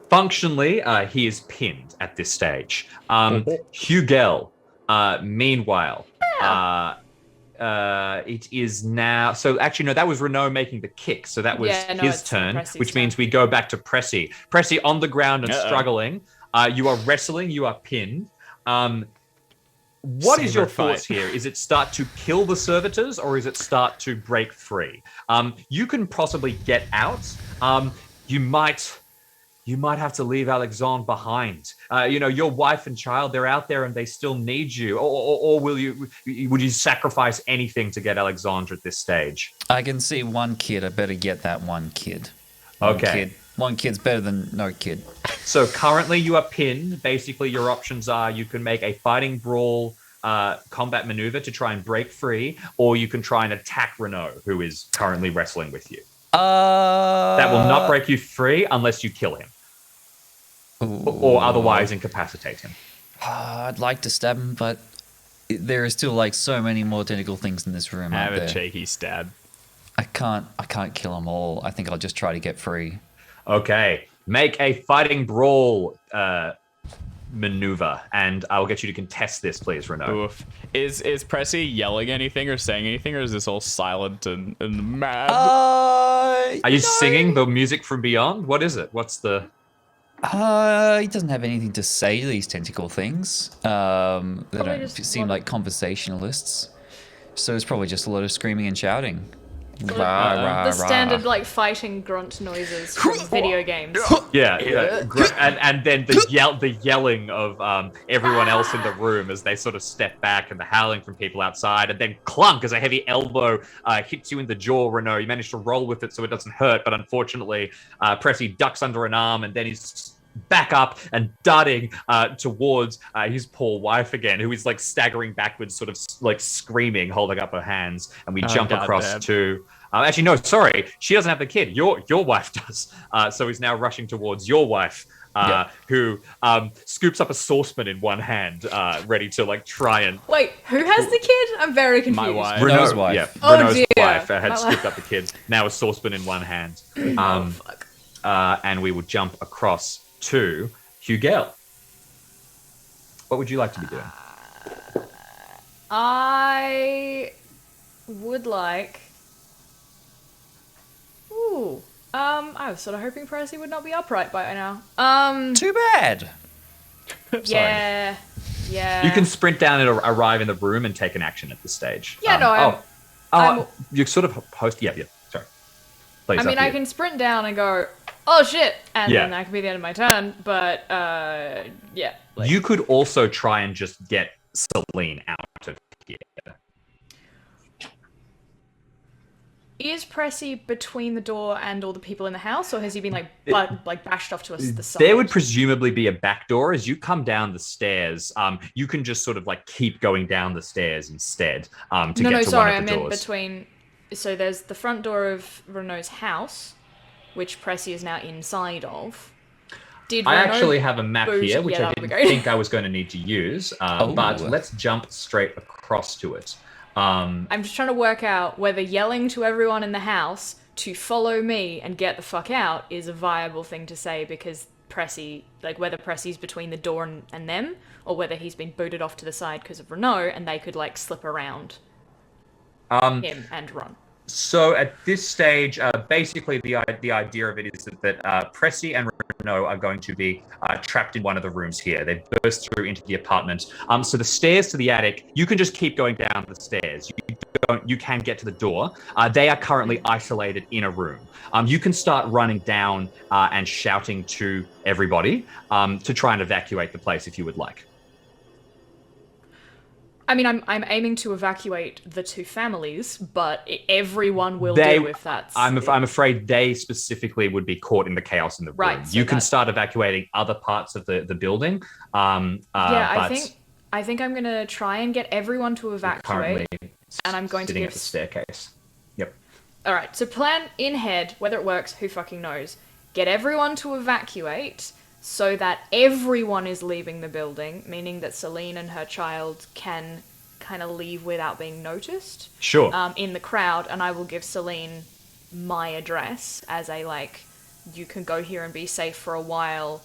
Functionally, he is pinned at this stage. Hugel, meanwhile, it is now... So actually, no, that was Renaud making the kick. So that was his turn, which means we go back to Pressy. Pressy on the ground and struggling. You are wrestling. You are pinned. What is your thoughts here? Is it start to kill the servitors, or is it start to break free? You can possibly get out. You might have to leave Alexandre behind. Your wife and child, they're out there and they still need you. Or would you sacrifice anything to get Alexandre at this stage? I can see one kid. I better get that one kid. One kid's better than no kid. So currently you are pinned. Basically, your options are you can make a fighting brawl combat maneuver to try and break free, or you can try and attack Renaud, who is currently wrestling with you. That will not break you free unless you kill him. Or otherwise incapacitate him. I'd like to stab him, but there are still like so many more tentacle things in this room. Have a cheeky stab. I can't kill them all. I think I'll just try to get free. Okay, make a fighting brawl maneuver, and I will get you to contest this, please, Renault. Oof. Is Pressy yelling anything or saying anything, or is this all silent and mad? Are you singing the music from beyond? What is it? What's the... He doesn't have anything to say to these tentacle things. They don't just seem like conversationalists. So it's probably just a lot of screaming and shouting. The Rah, standard like fighting grunt noises from video games. Yeah. And then the yelling of everyone else in the room as they sort of step back, and the howling from people outside, and then clunk as a heavy elbow hits you in the jaw, Renault. You manage to roll with it so it doesn't hurt, but unfortunately, Pressy ducks under an arm, and then he's back up and darting towards his poor wife again, who is like staggering backwards, sort of like screaming, holding up her hands. And we jump across to actually, no, sorry, she doesn't have the kid. Your wife does. So he's now rushing towards your wife, who scoops up a saucepan in one hand, ready to like try and... Wait, who has the kid? I'm very confused. My wife. Renault's wife. Yeah, Oh, Renaul's dear. wife had scooped up the kids. Now a saucepan in one hand. Fuck. And we will jump across to Hugel. What would you like to be doing? I would like. Ooh. I was sort of hoping Percy would not be upright by now. Too bad. Yeah. Yeah. You can sprint down and arrive in the room and take an action at this stage. Yeah, I'm- you sort of host. Yeah. Sorry. Please, I mean, after I you. can sprint down and go, oh shit, and Yeah. then that could be the end of my turn. But yeah. Like, You could also try and just get Celine out of here. is Pressy between the door and all the people in the house, or has he been like bashed off to us the side? There would presumably be a back door. As you come down the stairs, you can just sort of like keep going down the stairs instead to get to sorry, one of the I doors. meant between. So there's the front door of Renault's house, which Pressy is now inside of. Did I Renault actually have a map boost- here, which yeah, I that'd be didn't great. think I was going to need to use, but let's jump straight across to it. I'm just trying to work out whether yelling to everyone in the house to follow me and get the fuck out is a viable thing to say, because Pressy, like whether Pressy's between the door and them, or whether he's been booted off to the side because of Renault and they could like slip around him and run. So at this stage, basically the idea of it is that Pressy and Renault are going to be trapped in one of the rooms here. They burst through into the apartment. So the stairs to the attic, you can just keep going down the stairs. You can get to the door. They are currently isolated in a room. You can start running down and shouting to everybody to try and evacuate the place if you would like. I mean, I'm aiming to evacuate the two families, but everyone will do if that's... I'm afraid they specifically would be caught in the chaos in the room. Right, so you can start evacuating other parts of the building. I think I'm going to try and get everyone to evacuate. Currently and I'm going to sitting give... at the staircase. Yep. All right, so plan in head, whether it works, who fucking knows. Get everyone to evacuate so that everyone is leaving the building, meaning that Celine and her child can kind of leave without being noticed. Sure. In the crowd, and I will give Celine my address as a, like, you can go here and be safe for a while.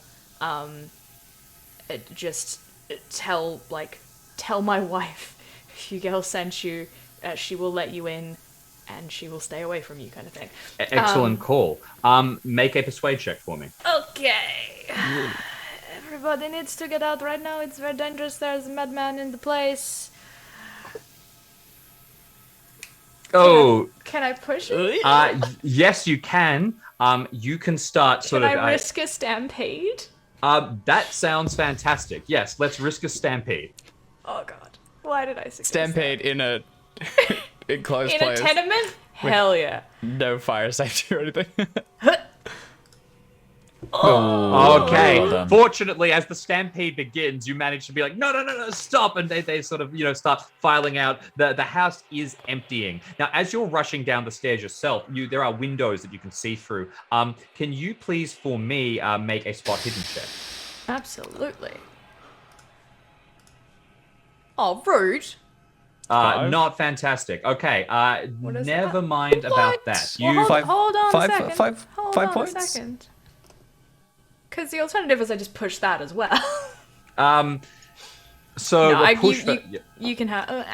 Just tell my wife if you girl sent you, she will let you in and she will stay away from you, kind of thing. Excellent call. Make a persuade check for me. Okay. Everybody needs to get out right now. It's very dangerous. There's a madman in the place. Oh. Can I push it? Yes, you can. You can start sort Can of... I risk a stampede? That sounds fantastic. Yes, let's risk a stampede. Oh god. Why did I suggest Stampede in a enclosed in place. a tenement? Hell yeah. No fire safety or anything. Okay. Well done. Fortunately, as the stampede begins, you manage to be like, no, stop. And they sort of, start filing out. The house is emptying. Now, as you're rushing down the stairs yourself, there are windows that you can see through. Can you please, for me, make a spot hidden check? Absolutely. Oh, rude. 5? Not fantastic. Okay. What is Never that? mind about that. Well, You. hold on five- a second. five- hold 5 on points? a second. Because the alternative is I just push that as well. So No, a push. you can have.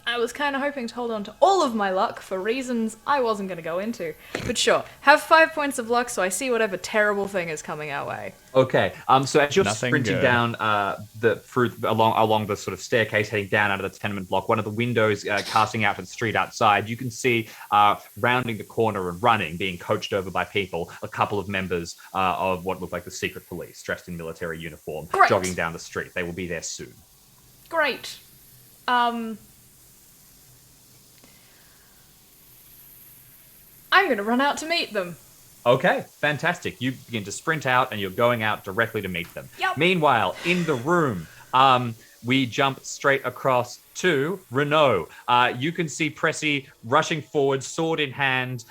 I was kind of hoping to hold on to all of my luck for reasons I wasn't going to go into. But sure, have 5 points of luck so I see whatever terrible thing is coming our way. Okay. So as you're Nothing sprinting good. down along the sort of staircase heading down out of the tenement block, one of the windows casting out to the street outside, you can see rounding the corner and running, being coached over by people, a couple of members of what look like the secret police, dressed in military uniform, Great. jogging down the street. They will be there soon. Great. I'm going to run out to meet them. Okay, fantastic. You begin to sprint out and you're going out directly to meet them. Yep. Meanwhile, in the room, we jump straight across to Renault. You can see Pressy rushing forward, sword in hand,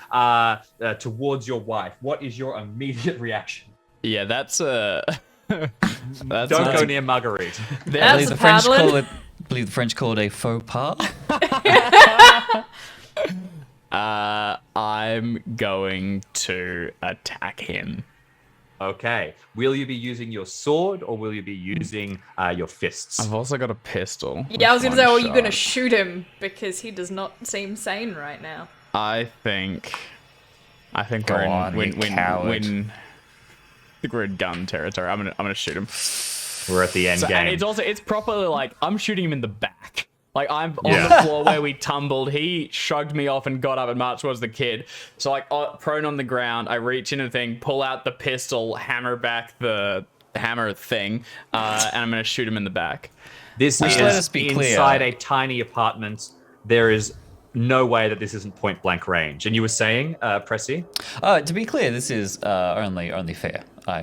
towards your wife. What is your immediate reaction? Yeah, that's a. That's Don't go a- near Marguerite. I That's believe a the French paddling. call it. I believe the French call it a faux pas. I'm going to attack him. Okay. Will you be using your sword or will you be using your fists? I've also got a pistol. Yeah, I was with going to say, one are you going to shot. shoot him? Because he does not seem sane right now. I think Go we're in on, you coward. I think we're in gun territory. I'm gonna shoot him. We're at the end And game. it's properly like I'm shooting him in the back. Like I'm on Yeah. the floor where we tumbled. He shrugged me off and got up and marched towards the kid. So like prone on the ground, I reach into the thing, pull out the pistol, hammer back the hammer thing, and I'm gonna shoot him in the back. This Just is let us be clear. inside a tiny apartment. There is no way that this isn't point blank range. And you were saying, Pressy? To be clear, this is only fair. I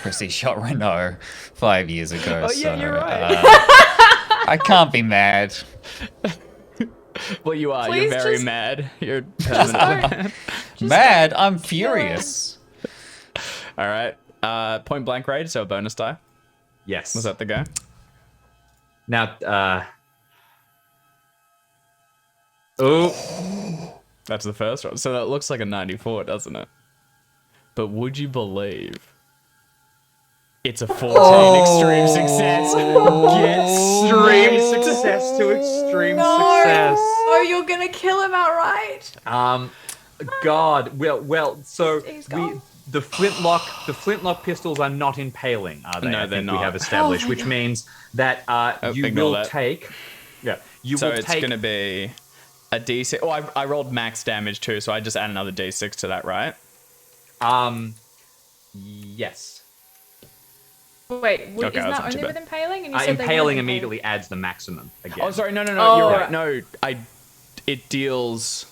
Pressy shot Renault 5 years ago. Oh yeah, so, you're right. I can't be mad. Well, you are. Please You're very just- mad. You're Just permanent. don't. Mad? I'm furious. All right. Point blank range. So a bonus die. Yes. Was that the go? Now, oh, That's the first one. So that looks like a 94, doesn't it? But would you believe it's a 14 extreme success? extreme success to extreme success. Oh, you're going to kill him outright? God. Well. So He's we gone. the flintlock pistols are not impaling, are they? No, I they're think we not. have established, Oh, which means that you ignore will that. take. Yeah, you So will it's take. going to be a d6. Oh, I rolled max damage too, so I just add another d6 to that, right? Yes. Wait, Okay, isn't that's that not only too bad. with impaling? And you said they Impaling weren't immediately adds the maximum again. Oh, sorry. No, Oh, you're right. right. No, it deals.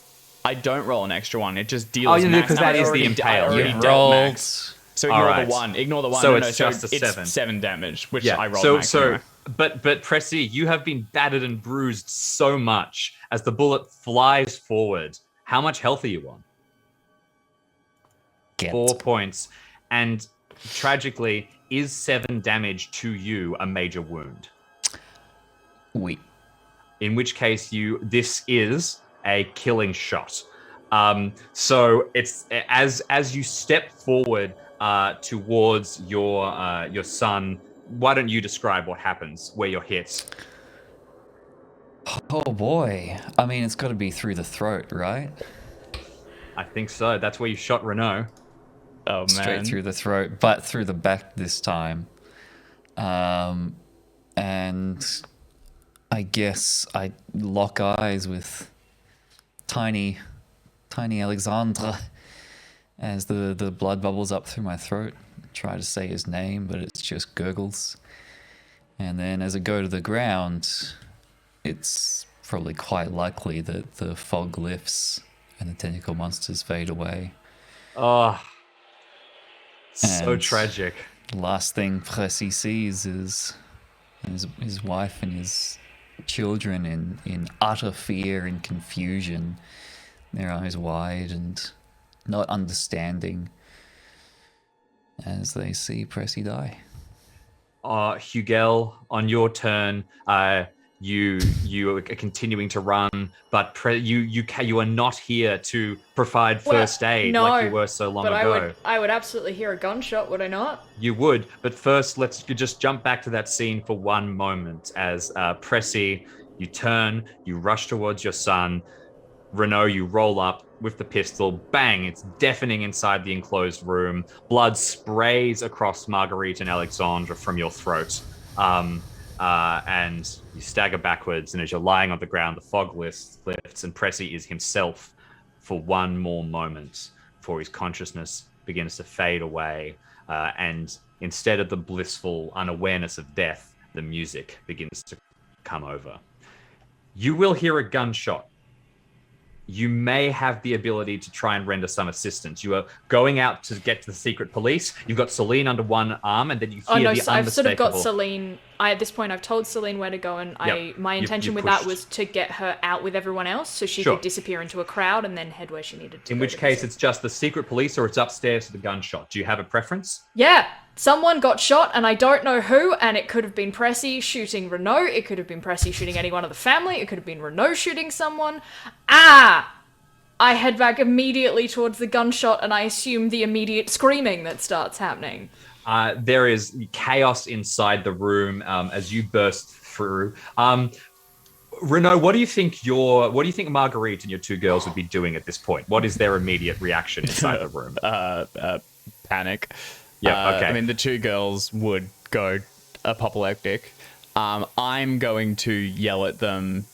I don't roll an extra one. It just deals. Oh, yeah, max. because that I is the already- impale. I already You dealt rolled. max. So ignore Alright. the one. Ignore the one. So No, it's just a 7. 7 damage, which Yeah. I rolled So max so, anyway. but Pressy, you have been battered and bruised so much as the bullet flies forward. How much health are you on? Get 4 points, and tragically, is 7 damage to you a major wound? we. In which case, this is a killing shot. So it's as you step forward towards your son. Why don't you describe what happens where you're hit? Oh boy. I mean, it's got to be through the throat, right? I think so. That's where you shot Renault. Oh man. Straight through the throat, but through the back this time. And I guess I lock eyes with tiny Alexandre as the blood bubbles up through my throat. Try to say his name, but it's just gurgles. And then as I go to the ground, it's probably quite likely that the fog lifts and the tentacle monsters fade away. Oh, so And- tragic. Last thing Pressy sees is his wife and his children in utter fear and confusion, their eyes wide and not understanding as they see Pressy die. Hugel, on your turn, you are continuing to run, but you are not here to provide first aid like you were so long ago. I would absolutely hear a gunshot, would I not? You would, but first let's just jump back to that scene for one moment as Pressy, you turn, you rush towards your son. Renault, you roll up with the pistol. Bang! It's deafening inside the enclosed room. Blood sprays across Marguerite and Alexandre from your throat. And you stagger backwards, and as you're lying on the ground, the fog lifts, and Pressy is himself for one more moment before his consciousness begins to fade away. And instead of the blissful unawareness of death, the music begins to come over. You will hear a gunshot. You may have the ability to try and render some assistance. You are going out to get to the secret police. You've got Celine under one arm, and then you hear the unmistakable... I've sort of got Celine... at this point, I've told Celine where to go, and my intention with that was to get her out with everyone else so she could disappear into a crowd and then head where she needed to. In which case, it's just the secret police or it's upstairs to the gunshot. Do you have a preference? Yeah. Someone got shot, and I don't know who, and it could have been Pressy shooting Renault, it could have been Pressy shooting anyone of the family, it could have been Renault shooting someone. I head back immediately towards the gunshot, and I assume the immediate screaming that starts happening. There is chaos inside the room as you burst through. Renault, what do you think Marguerite and your two girls would be doing at this point? What is their immediate reaction inside the room? Panic. Yeah, okay. I mean, the two girls would go apoplectic. I'm going to yell at them.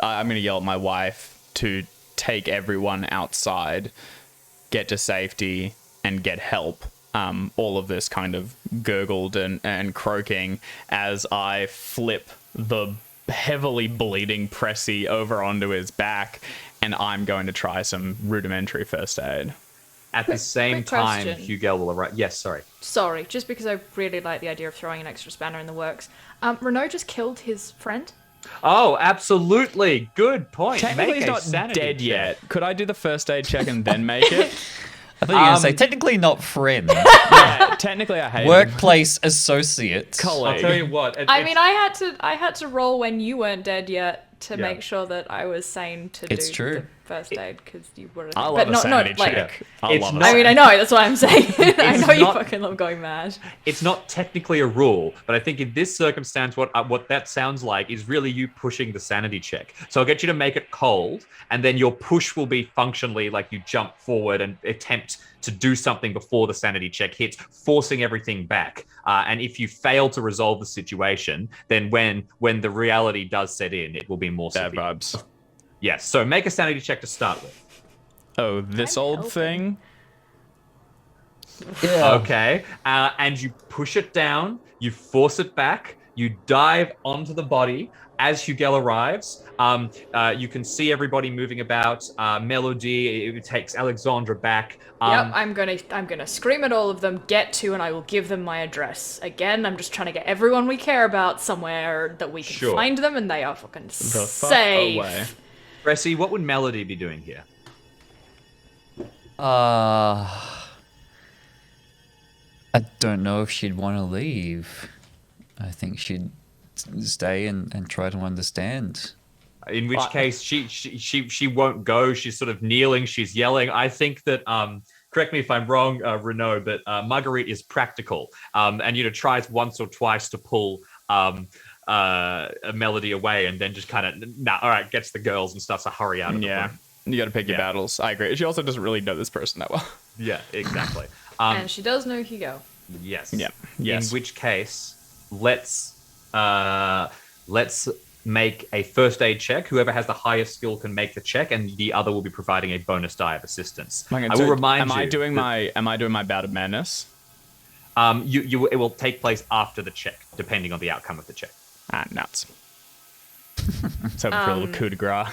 I'm going to yell at my wife to take everyone outside, get to safety, and get help. All of this kind of gurgled and croaking as I flip the heavily bleeding Pressy over onto his back, and I'm going to try some rudimentary first aid. At the same time, question. Hugo will arrive. Yes, sorry. Sorry, just because I really like the idea of throwing an extra spanner in the works. Renault just killed his friend? Oh, absolutely. Good point. Technically, he's not dead yet. Could I do the first aid check and then make it? I thought you were going to say, technically not friend. Yeah, technically I hate him. Workplace associate. Colleague. I'll tell you what. I had to roll when you weren't dead yet to make sure that I was sane to do the first aid because you were. I love a sanity check. I love it. I mean, I know that's what I'm saying. I know you fucking love going mad. It's not technically a rule, but I think in this circumstance, what that sounds like is really you pushing the sanity check. So I'll get you to make it cold, and then your push will be functionally like you jump forward and attempt to do something before the sanity check hits, forcing everything back. And if you fail to resolve the situation, then when the reality does set in, it will be more severe. Bad vibes. Yes, so make a sanity check to start with. Oh, this old thing? Yeah. Okay, and you push it down, you force it back, you dive onto the body. As Hugel arrives, you can see everybody moving about. Melody, it takes Alexandra back. Yep, I'm gonna scream at all of them, get to, and I will give them my address. Again, I'm just trying to get everyone we care about somewhere that we can find them, and they are fucking safe. Pressy, what would Melody be doing here? I don't know if she'd want to leave. I think she'd stay and try to understand. In which case, she won't go. She's sort of kneeling. She's yelling. I think that, correct me if I'm wrong, Renault, but Marguerite is practical, and tries once or twice to pull a Melody away, and then just kind of all right, gets the girls and starts to hurry out of the room. You got to pick your battles. I agree. She also doesn't really know this person that well. Yeah, exactly. And she does know Hugo. Yes. Yeah. Yes. In which case, let's make a first aid check. Whoever has the highest skill can make the check, and the other will be providing a bonus die of assistance. I will remind you. Am I doing my bout of madness? It will take place after the check, depending on the outcome of the check. Ah, nuts. So for a little coup de grace.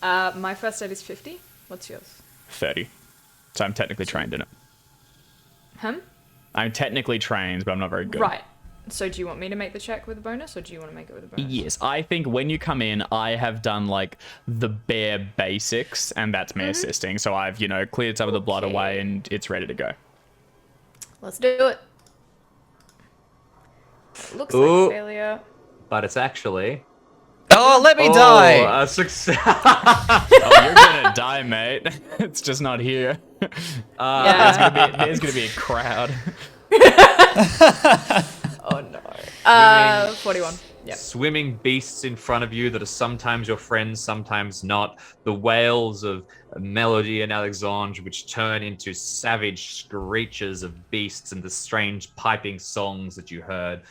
My first aid is 50. What's yours? 30. So I'm technically trained in it. I'm technically trained, but I'm not very good. Right. So do you want me to make the check with a bonus, or do you want to make it with a bonus? Yes, I think when you come in, I have done like the bare basics, and that's me assisting. So I've, cleared some of the blood away, and it's ready to go. Let's do it. Looks like failure. but it's actually Oh, let me die! a success. Oh, you're gonna die, mate. It's just not here. Yeah. There's gonna be a crowd. Oh no. 41. Yeah. Swimming beasts in front of you that are sometimes your friends, sometimes not. The wails of Melody and Alexandre, which turn into savage screeches of beasts and the strange piping songs that you heard.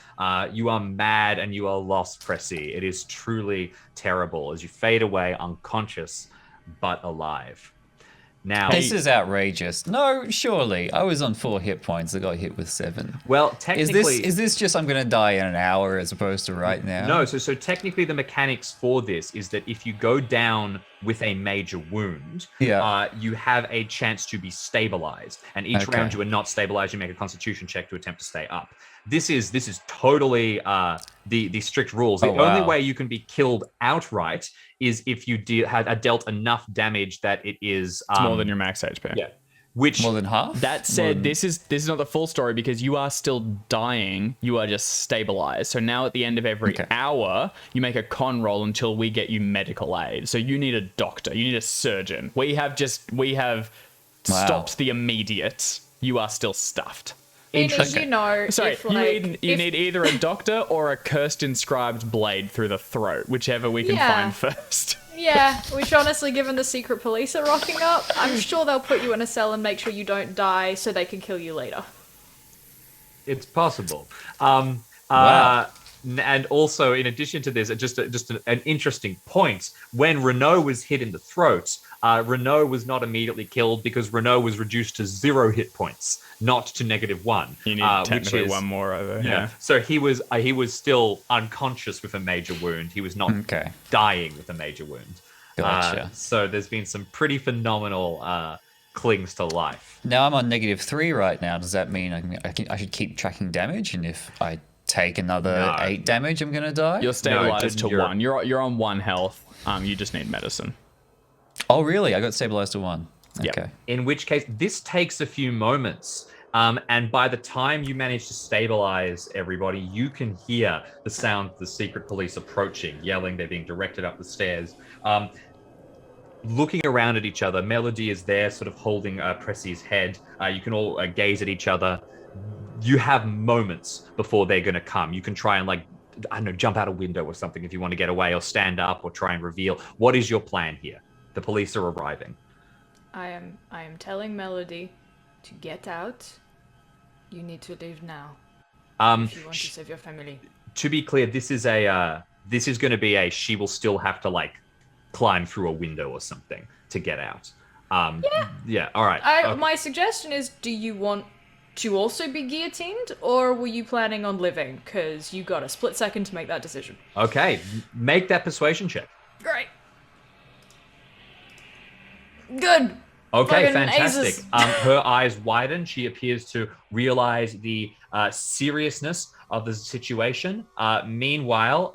You are mad and you are lost, Pressy. It is truly terrible as you fade away unconscious but alive. Now, This is outrageous. No, surely. I was on 4 hit points. I got hit with 7. well, Is technically, this just I'm gonna die in an hour as opposed to right now? no. So technically, the mechanics for this is that if you go down with a major wound, you have a chance to be stabilized, and each Okay. round you are not stabilized, you make a Constitution check to attempt to stay up. This is totally the strict rules. The Oh, wow. only way you can be killed outright is if you had dealt enough damage that it is It's more than your max HP. yeah. Which More than half? That said, this is not the full story because you are still dying. You are just stabilized. So now at the end of every hour, you make a con roll until we get you medical aid. So you need a doctor. You need a surgeon. We have stopped the immediate. You are still stuffed. Meaning, you know, Sorry, if, like, you need either a doctor or a cursed inscribed blade through the throat, whichever we can Yeah. find first. Yeah, which honestly, given the secret police are rocking up, I'm sure they'll put you in a cell and make sure you don't die so they can kill you later. it's possible. Wow. And also, in addition to this, just an interesting point. When Renault was hit in the throat, Renault was not immediately killed because Renault was reduced to 0 hit points, not to -1. You need which technically is- one more over. Yeah. So he was still unconscious with a major wound. He was not Okay. dying with a major wound. Gotcha. So there's been some pretty phenomenal clings to life. Now I'm on -3 right now. Does that mean I should keep tracking damage? And if I take another No. 8 damage, I'm gonna die? You're stabilized to you're- 1. You're on 1 health. You just need medicine. Oh, really? I got stabilized to 1. Yep. Okay. In which case, this takes a few moments. And by the time you manage to stabilize everybody, you can hear the sound of the secret police approaching, yelling. They're being directed up the stairs. Looking around at each other, Melody is there, sort of holding Pressy's head. You can all gaze at each other. You have moments before they're going to come. You can try and, like, I don't know, jump out a window or something if you want to get away, or stand up, or try and reveal. What is your plan here? The police are arriving. I am telling Melody to get out. You need to leave now if you want to save your family. To be clear, this is going to be a she will still have to, like, climb through a window or something to get out. Yeah. All right. Okay. My suggestion is, do you want to also be guillotined, or were you planning on living? Because you got a split second to make that decision. Okay. Make that persuasion check. Great. Good. Okay, Fucking fantastic. aces. Her eyes widen. She appears to realize the seriousness of the situation. Meanwhile,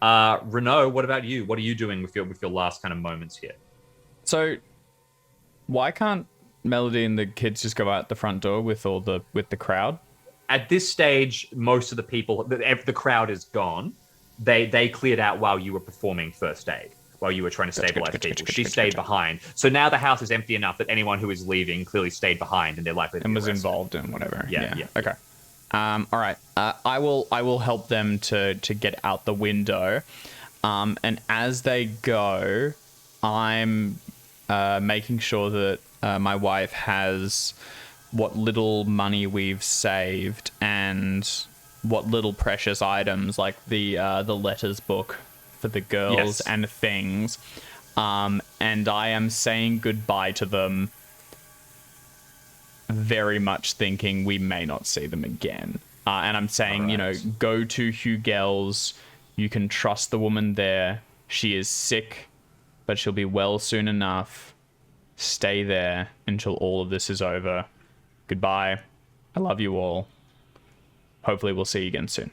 Renault, what about you? What are you doing with your last kind of moments here? So, why can't Melody and the kids just go out the front door with the crowd? At this stage, most of the people, the crowd is gone. They cleared out while you were performing first aid, while you were trying to stabilize people. She stayed behind. So now the house is empty enough that anyone who is leaving clearly stayed behind, and they're likely to And be was arrested. involved in whatever. Yeah. Okay. All right. I will help them to get out the window. And as they go, I'm making sure that my wife has what little money we've saved and what little precious items, like the letters book for the girls Yes. and things. And I am saying goodbye to them, very much thinking we may not see them again. And I'm saying, you know, go to Hugel's. You can trust the woman there. She is sick, but she'll be well soon enough. Stay there until all of this is over. Goodbye. I love you all. Hopefully we'll see you again soon.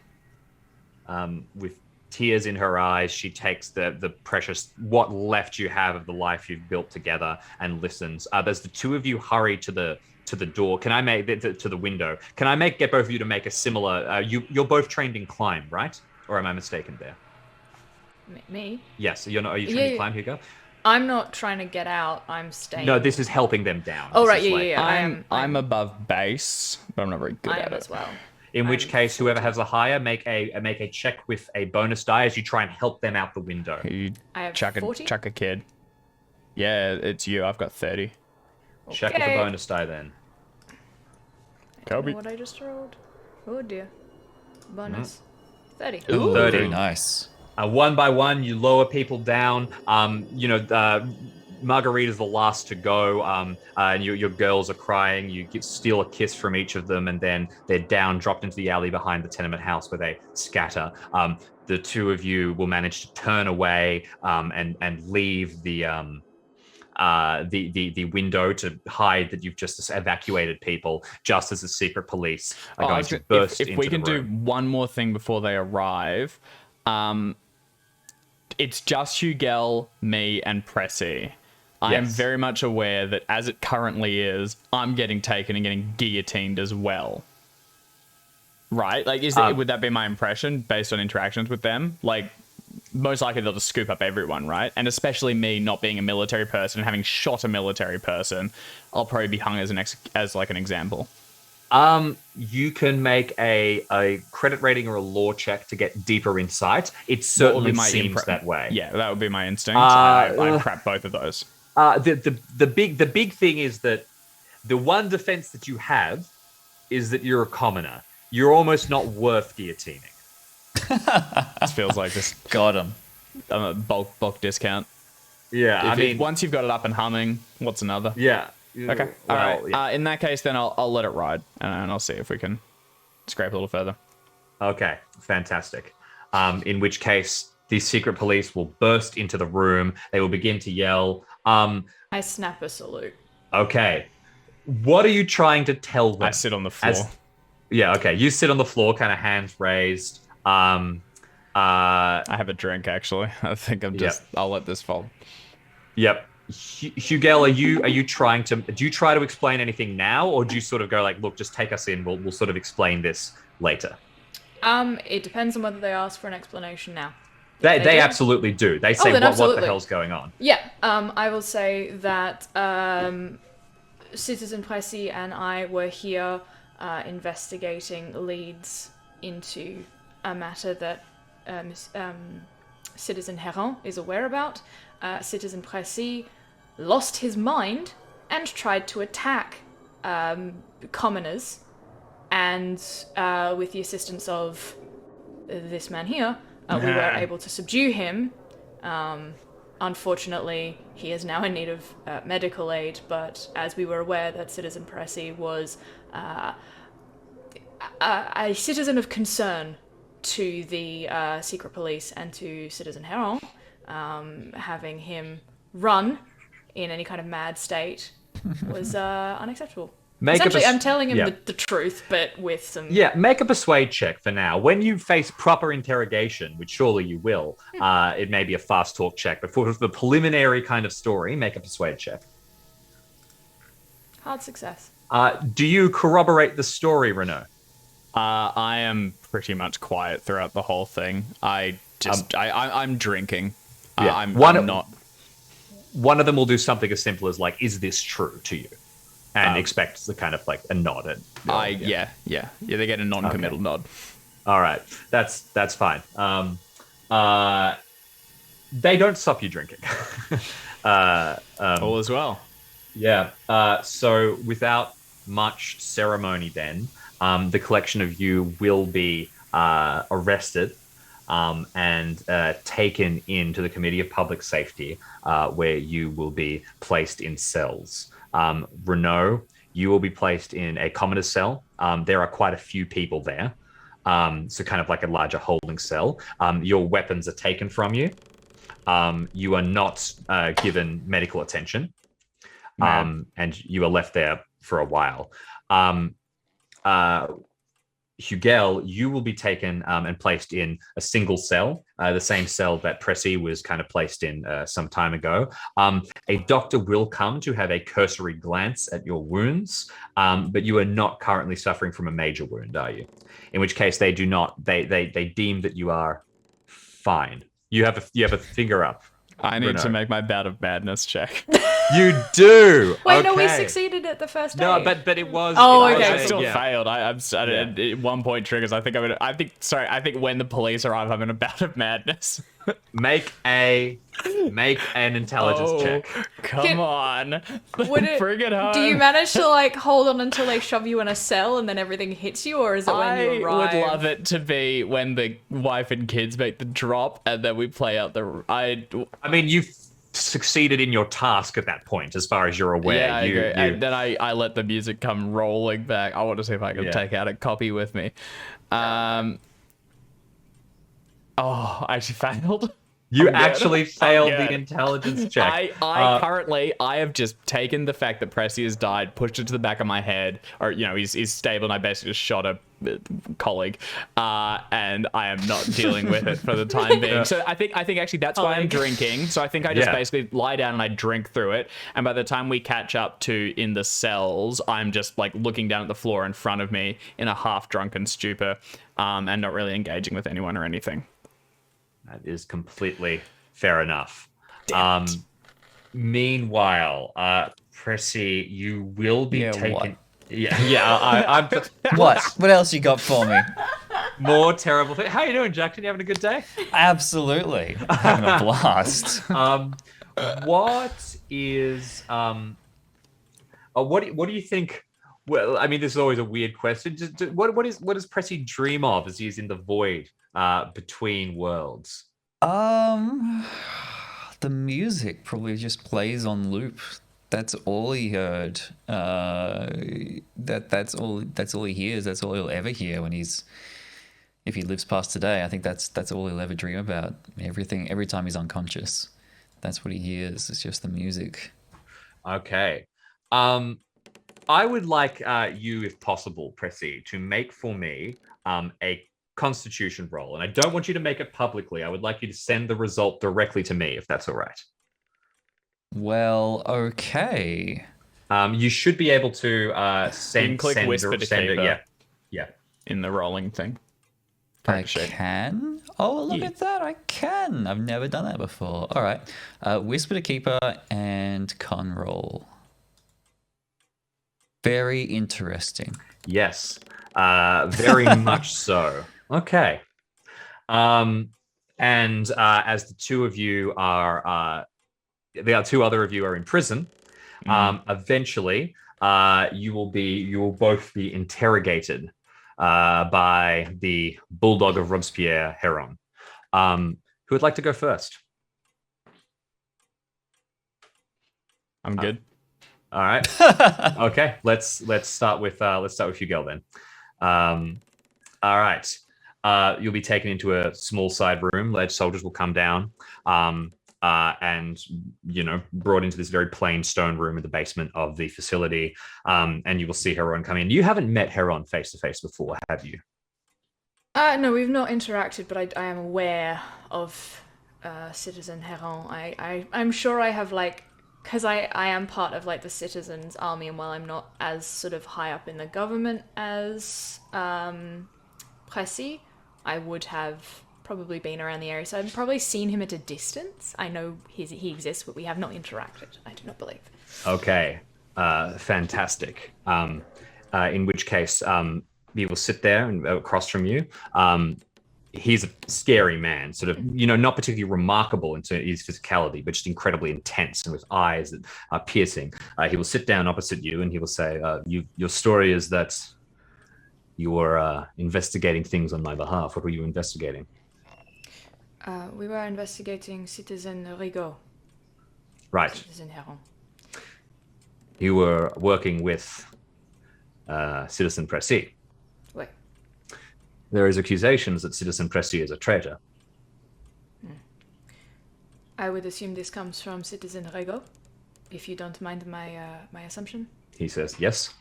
With tears in her eyes, she takes the precious, what left you have of the life you've built together, and listens. There's the two of you hurry to the door. Can I make to the window? Can I get both of you to make a similar? You're both trained in climb, right? or am I mistaken there? Me? Yes. You're not. Are you trying to climb, Hugo? I'm not trying to get out. I'm staying. No, this is helping them down. Oh, This right. is Yeah. I'm above base, but I'm not very good I at am it. as well. In which I'm case, whoever 40. has a higher, make a check with a bonus die as you try and help them out the window. You I have chuck 40. a kid. Yeah, it's you. I've got 30. Check with a bonus die then. I don't Kobe. know what I just rolled. Oh dear. Bonus. 30. Ooh, 30. very nice. One by one, you lower people down. Margarita's the last to go, and your girls are crying. You steal a kiss from each of them, and then they're down, dropped into the alley behind the tenement house where they scatter. The two of you will manage to turn away and leave the window to hide that you've just evacuated people, just as the secret police are going to burst into the room. If we can do one more thing before they arrive, it's just Hugel, me, and Pressy. I am very much aware that as it currently is, I'm getting taken and getting guillotined as well. Right? Like, would that be my impression based on interactions with them? Like, most likely they'll just scoop up everyone, right? And especially me not being a military person and having shot a military person, I'll probably be hung as an example. You can make a credit rating or a law check to get deeper insight. It certainly seems that way. Yeah, that would be my instinct. I crap both of those. The big thing is that the one defense that you have is that you're a commoner. You're almost not worth guillotining. This feels like this. Got him. A bulk discount. Yeah, once you've got it up and humming, what's another? Yeah. Okay. Well, all right. yeah. In that case, then I'll let it ride, and I'll see if we can scrape a little further. Okay. Fantastic. In which case, the secret police will burst into the room. They will begin to yell. I snap a salute. Okay. What are you trying to tell them? I sit on the floor. Yeah. Okay. You sit on the floor, kind of hands raised. I have a drink, actually. I think I'll let this fall. Yep. Hugel, are you trying to? Do you try to explain anything now, or do you sort of go like, look, just take us in. We'll sort of explain this later. It depends on whether they ask for an explanation now. They absolutely do. They say what the hell's going on. Yeah. I will say that Citizen Pressy and I were here investigating leads into a matter that Citizen Heron is aware about. Citizen Pressy lost his mind and tried to attack commoners, and with the assistance of this man here, we were able to subdue him. Unfortunately, he is now in need of medical aid, but as we were aware that Citizen Pressy was a citizen of concern to the secret police and to Citizen Heron, having him run in any kind of mad state was unacceptable. Essentially, I'm telling him the truth, but with some... Yeah, make a persuade check for now. When you face proper interrogation, which surely you will, it may be a fast talk check, but for the preliminary kind of story, make a persuade check. Hard success. Do you corroborate the story, Renaud? I am pretty much quiet throughout the whole thing. I'm drinking. Yeah. I'm not. One of them will do something as simple as like, "Is this true to you?" And expect the kind of like a nod. They get a non-committal nod. All right, that's fine. They don't stop you drinking. All as well. Yeah. So without much ceremony, then the collection of you will be arrested and taken into the Committee of Public Safety, where you will be placed in cells. Renaud, you will be placed in a commoner's cell. There are quite a few people there, so kind of like a larger holding cell. Your weapons are taken from you. You are not given medical attention, and you are left there for a while. Hugel, you will be taken and placed in a single cell, the same cell that Pressy was kind of placed in some time ago. A doctor will come to have a cursory glance at your wounds, but you are not currently suffering from a major wound, are you? In which case, they do not. They deem that you are fine. You have a finger up. I need to Renaud. make my bout of madness check. You do. Wait, no, we Okay. succeeded at the first day. No, but it was. Oh, it was okay. I still yeah. failed. At 1 point triggers. I think when the police arrive, I'm in a bout of madness. Make an intelligence check. Come on. Would it, Bring it home. do you manage to like hold on until they shove you in a cell and then everything hits you, or is it when I you arrive? would love it to be when the wife and kids make the drop and then we play out the. I mean, you've succeeded in your task at that point, as far as you're aware. Yeah, I agree. And then I let the music come rolling back. I want to see if I can take out a copy with me. Oh, I actually failed. You I'm good. actually failed I'm the good. intelligence check. I have just taken the fact that Pressy has died, pushed it to the back of my head, or he's stable, and I basically just shot a colleague, and I am not dealing with it for the time being. So I think actually that's why I'm drinking. So I think I just basically lie down and I drink through it, and by the time we catch up to in the cells, I'm just like looking down at the floor in front of me in a half drunken stupor, and not really engaging with anyone or anything. That is completely fair enough. Damn it. Meanwhile, Pressy, you will be taken. what? I'm What else you got for me? more terrible thing. How you doing, Jackson? You having a good day? Absolutely. Having a blast. What is what do you think? Well, I mean, this is always a weird question. What does Pressy dream of as he's in the void between worlds? The music probably just plays on loop. That's all he heard. That's all he hears. That's all he'll ever hear if he lives past today. I think that's all he'll ever dream about. Every time he's unconscious, that's what he hears. It's just the music. Okay. I would like you, if possible, Pressy, to make for me a Constitution roll, and I don't want you to make it publicly. I would like you to send the result directly to me, if that's all right. Well, okay. You should be able to send. click send, whisper to send it. keeper. Yeah. In the rolling thing. I Shit. can? Oh, look at that. I can. I've never done that before. All right. Whisper to Keeper and con roll. Very interesting. Yes. Very much so. Okay. And as the two of you are, the two other of you are in prison. Eventually, you will both be interrogated by the bulldog of Robespierre, Heron. Who would like to go first? I'm good. All right. Okay. Let's start with Hugel then. All right. You'll be taken into a small side room. Ledge soldiers will come down, and brought into this very plain stone room in the basement of the facility. And you will see Heron come in. You haven't met Heron face to face before, have you? No, we've not interacted, but I am aware of Citizen Heron. I'm sure I have because I am part of the citizens' army, and while I'm not as sort of high up in the government as Pressy, I would have probably been around the area, so I've probably seen him at a distance. I know he exists, but we have not interacted, I do not believe. Okay, fantastic. In which case, he will sit there and across from you. He's a scary man, sort of, not particularly remarkable in his physicality, but just incredibly intense and with eyes that are piercing. He will sit down opposite you and he will say, your story is that you were investigating things on my behalf. What were you investigating? We were investigating Citizen Rigaud. Right. Citizen Heron. You were working with Citizen Pressy. Wait. There is accusations that Citizen Pressy is a traitor. I would assume this comes from Citizen Rigaud, if you don't mind my assumption. He says, yes.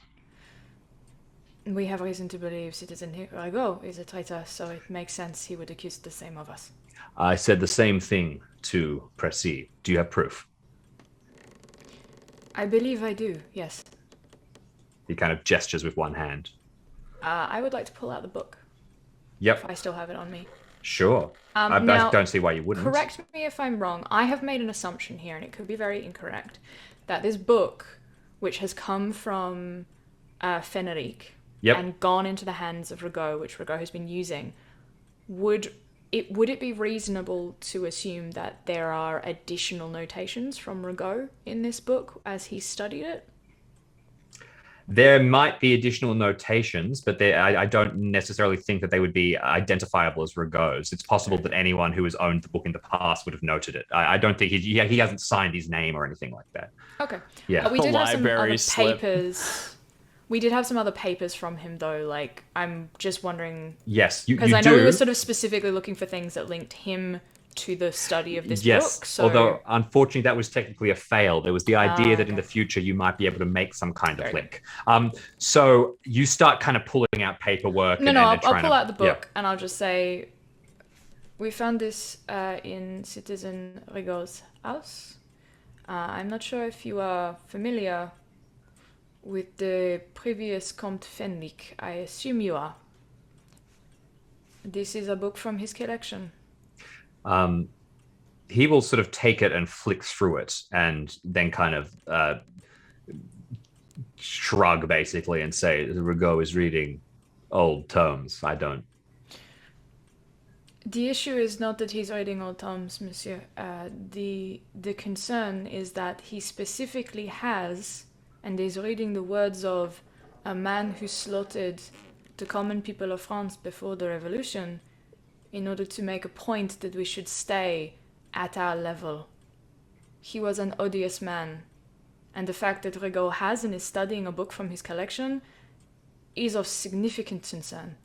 We have reason to believe Citizen Rigaud is a traitor, so it makes sense he would accuse the same of us. I said the same thing to Pressy. Do you have proof? I believe I do, yes. He kind of gestures with one hand. I would like to pull out the book. Yep. If I still have it on me. Sure. I now, don't see why you wouldn't. Correct me if I'm wrong. I have made an assumption here, and it could be very incorrect, that this book, which has come from Fenric and gone into the hands of Rigaud, which Rigaud has been using, would it be reasonable to assume that there are additional notations from Rigaud in this book as he studied it? There might be additional notations, but I don't necessarily think that they would be identifiable as Rigaud's. It's possible that anyone who has owned the book in the past would have noted it. I don't think he hasn't signed his name or anything like that. Okay. Yeah. We did have some Library other slip. papers. We did have some other papers from him, though. Like, I'm just wondering. Yes, you do. Because I know we were sort of specifically looking for things that linked him to the study of this book. So... although unfortunately that was technically a fail. There was the idea that in the future you might be able to make some kind of link. So you start kind of pulling out paperwork. I'll pull out the book and I'll just say, we found this in Citizen Rigaud's house. I'm not sure if you are familiar with the previous Comte Fenric. I assume you are. This is a book from his collection. He will sort of take it and flick through it and then kind of shrug basically and say, Rigaud is reading old tomes. I don't. The issue is not that he's reading old tomes, monsieur. The concern is that he specifically has and is reading the words of a man who slaughtered the common people of France before the revolution in order to make a point that we should stay at our level. He was an odious man, and the fact that Rigaud has and is studying a book from his collection is of significant concern.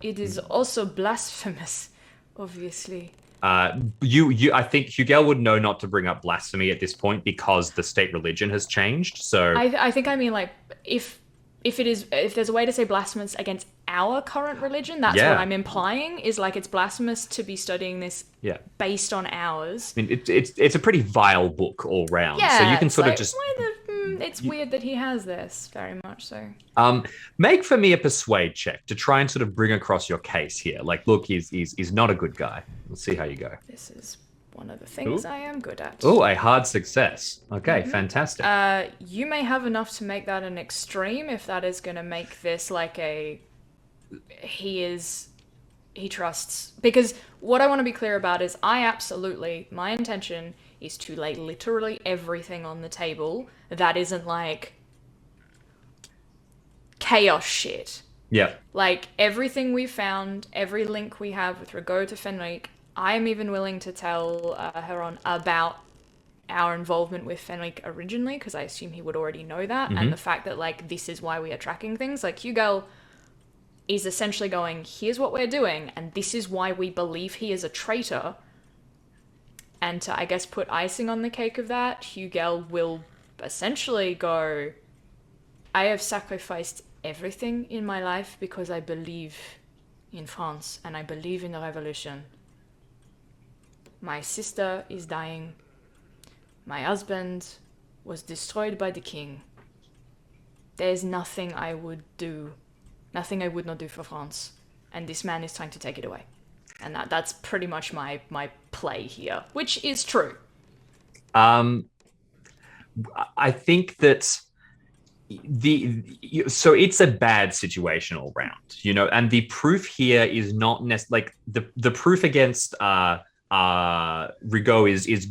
It is also blasphemous, obviously. I think Hugel would know not to bring up blasphemy at this point because the state religion has changed. So I think I mean like if there's a way to say blasphemous against our current religion, that's what I'm implying, is like it's blasphemous to be studying this based on ours. I mean, it's a pretty vile book all round. Yeah, so you can sort like, of just... it's weird that he has this, very much so. Make for me a persuade check to try and sort of bring across your case here. Like, look, he's not a good guy. Let's see how you go. This is one of the things I am good at. Oh, a hard success. Okay, fantastic. You may have enough to make that an extreme if that is going to make this like he trusts. Because what I want to be clear about is my intention is to lay literally everything on the table that isn't like chaos shit. Yeah. Like everything we found, every link we have with Rigaud to Fenric, I am even willing to tell Heron about our involvement with Fenric originally, because I assume he would already know that, and the fact that like this is why we are tracking things. Like Hugel is essentially going, here's what we're doing, and this is why we believe he is a traitor. And to, I guess, put icing on the cake of that, Hugel will essentially go, I have sacrificed everything in my life because I believe in France and I believe in the revolution. My sister is dying. My husband was destroyed by the king. There's nothing I would not do for France. And this man is trying to take it away. And that's pretty much my play here, which is true. I think that so it's a bad situation all round, and the proof here is not necessarily like the proof against Rigaud is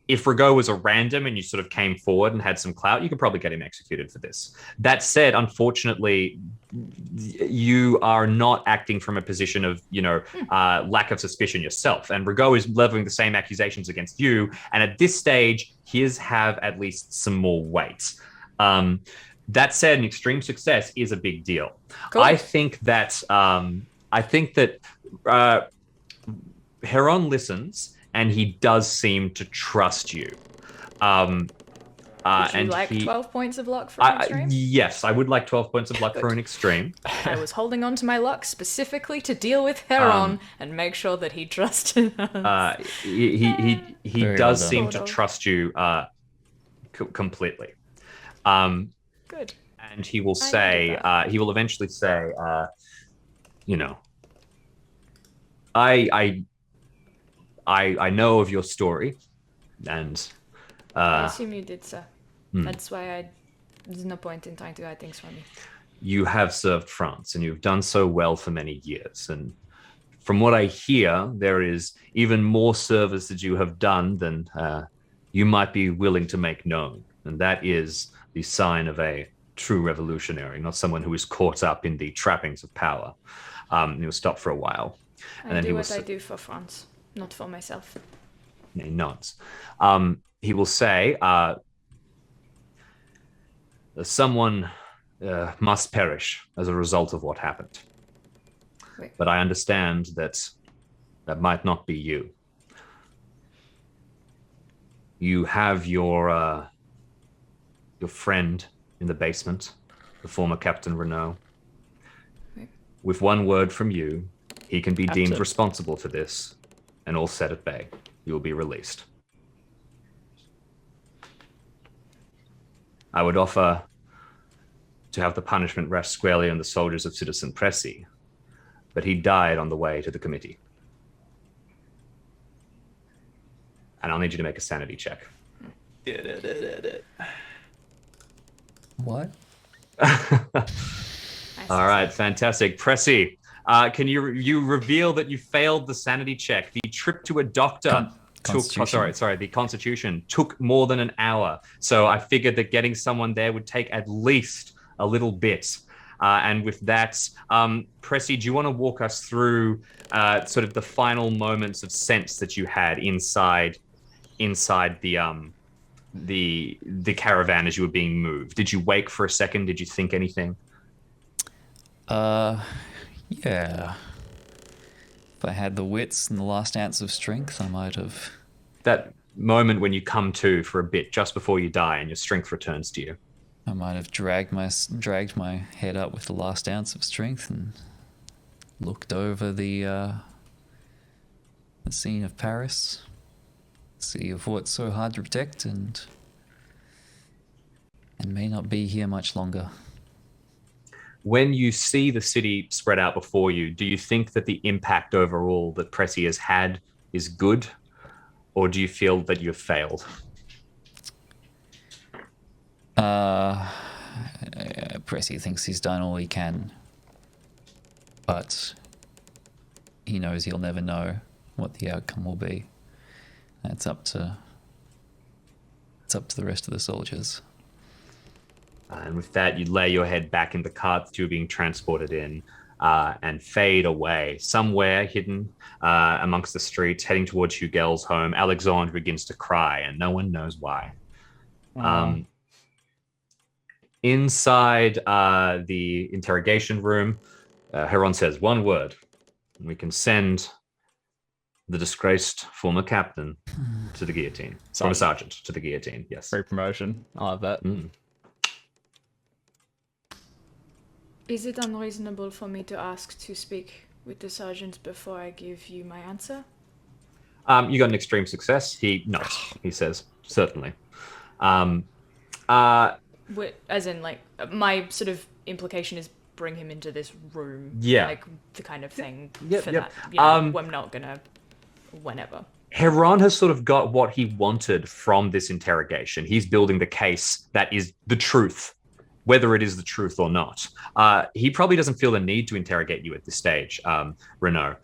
if Rigaud was a random and you sort of came forward and had some clout, you could probably get him executed for this. That said, unfortunately, you are not acting from a position of, lack of suspicion yourself. And Rigaud is leveling the same accusations against you. And at this stage, his have at least some more weight. That said, an extreme success is a big deal. Cool. I think that Heron listens, and he does seem to trust you. Would you and like he, 12 points of luck for an extreme? yes, I would like 12 points of luck for an extreme. I was holding on to my luck specifically to deal with Heron and make sure that he trusted us. He Very does well done. seem Sort to of. trust you completely. Good. And he will I say, needed that. he will eventually say, you know, I know of your story, and I assume you did, sir. That's why there's no point in trying to hide things from me. you have served France, and you've done so well for many years. And from what I hear, there is even more service that you have done than you might be willing to make known. And that is the sign of a true revolutionary, not someone who is caught up in the trappings of power. He'll stop for a while. And I then do he will what I do for France, not for myself. he nods. He will say, someone must perish as a result of what happened. Wait. But I understand that that might not be you. You have your friend in the basement, the former Captain Renault. Wait. With one word from you, he can be deemed Captain. responsible for this, and all set at bay. You will be released. I would offer to have the punishment rest squarely on the soldiers of Citizen Pressy, but he died on the way to the committee. And I'll need you to make a sanity check. What? All right, fantastic. Pressy, can you reveal that you failed the sanity check? The trip to a doctor Constitution. the Constitution took more than an hour. So I figured that getting someone there would take at least a little bit. And with that, Pressy, do you want to walk us through sort of the final moments of sense that you had inside the caravan as you were being moved? Did you wake for a second? Did you think anything? Yeah. If I had the wits and the last ounce of strength, I might have. That moment when you come to for a bit just before you die and your strength returns to you. I might have dragged my head up with the last ounce of strength and looked over the scene of Paris, city of what's so hard to protect, and may not be here much longer. When you see the city spread out before you, do you think that the impact overall that Pressy has had is good, or do you feel that you've failed? Pressy thinks he's done all he can, but he knows he'll never know what the outcome will be. It's up to the rest of the soldiers. And with that, you lay your head back in the cart that you were being transported in and fade away. Somewhere hidden amongst the streets, heading towards Hugel's home, Alexandre begins to cry, and no one knows why. Inside the interrogation room, Heron says one word, and we can send the disgraced former captain to the guillotine. Former sergeant to the guillotine, yes. Free promotion. I love that. Is it unreasonable for me to ask to speak with the sergeant before I give you my answer? You got an extreme success. He nods. He says, certainly. As in, like, my sort of implication is bring him into this room. Yeah. Like, the kind of thing Yep, for yep. that. You know, I'm not gonna... Whenever. Heron has sort of got what he wanted from this interrogation. He's building the case that is the truth, whether it is the truth or not. He probably doesn't feel the need to interrogate you at this stage, Renault.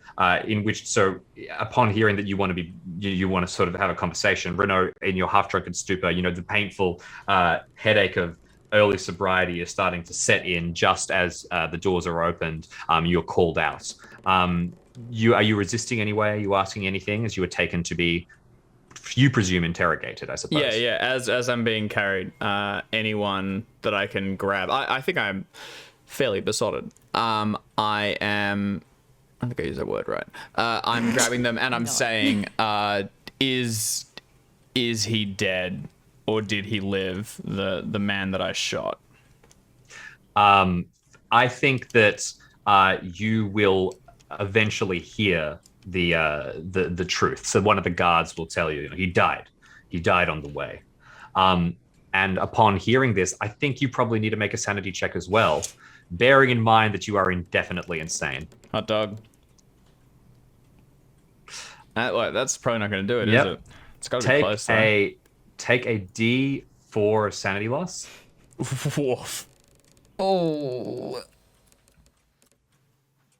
So upon hearing that you want to sort of have a conversation, Renault, in your half-drunken stupor, the painful headache of early sobriety is starting to set in just as the doors are opened. You're called out. Are you resisting anyway? Are you asking anything as you were taken to be, you presume, interrogated, I suppose? Yeah. As I'm being carried, anyone that I can grab, I think I'm fairly besotted. I think I use that word right. I'm grabbing them and I'm saying, is he dead? or did he live? The man that I shot. I think that you will eventually hear the truth. So one of the guards will tell you, he died. He died on the way. And upon hearing this, I think you probably need to make a sanity check as well, bearing in mind that you are indefinitely insane. Hot dog. That's probably not going to do it, Yep. is it? It's got to be close. Take a D4 sanity loss. Woof. Oh.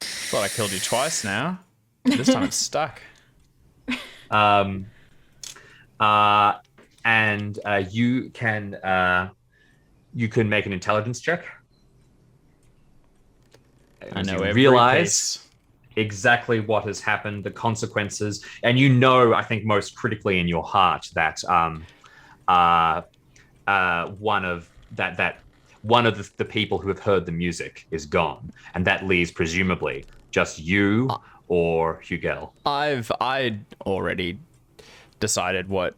Thought I killed you twice now. This time it's stuck. And you can make an intelligence check. I know you every realize piece. exactly what has happened, the consequences, and you know, I think most critically in your heart that one of the people who have heard the music is gone, and that leaves presumably just you or Hugel. I'd already decided what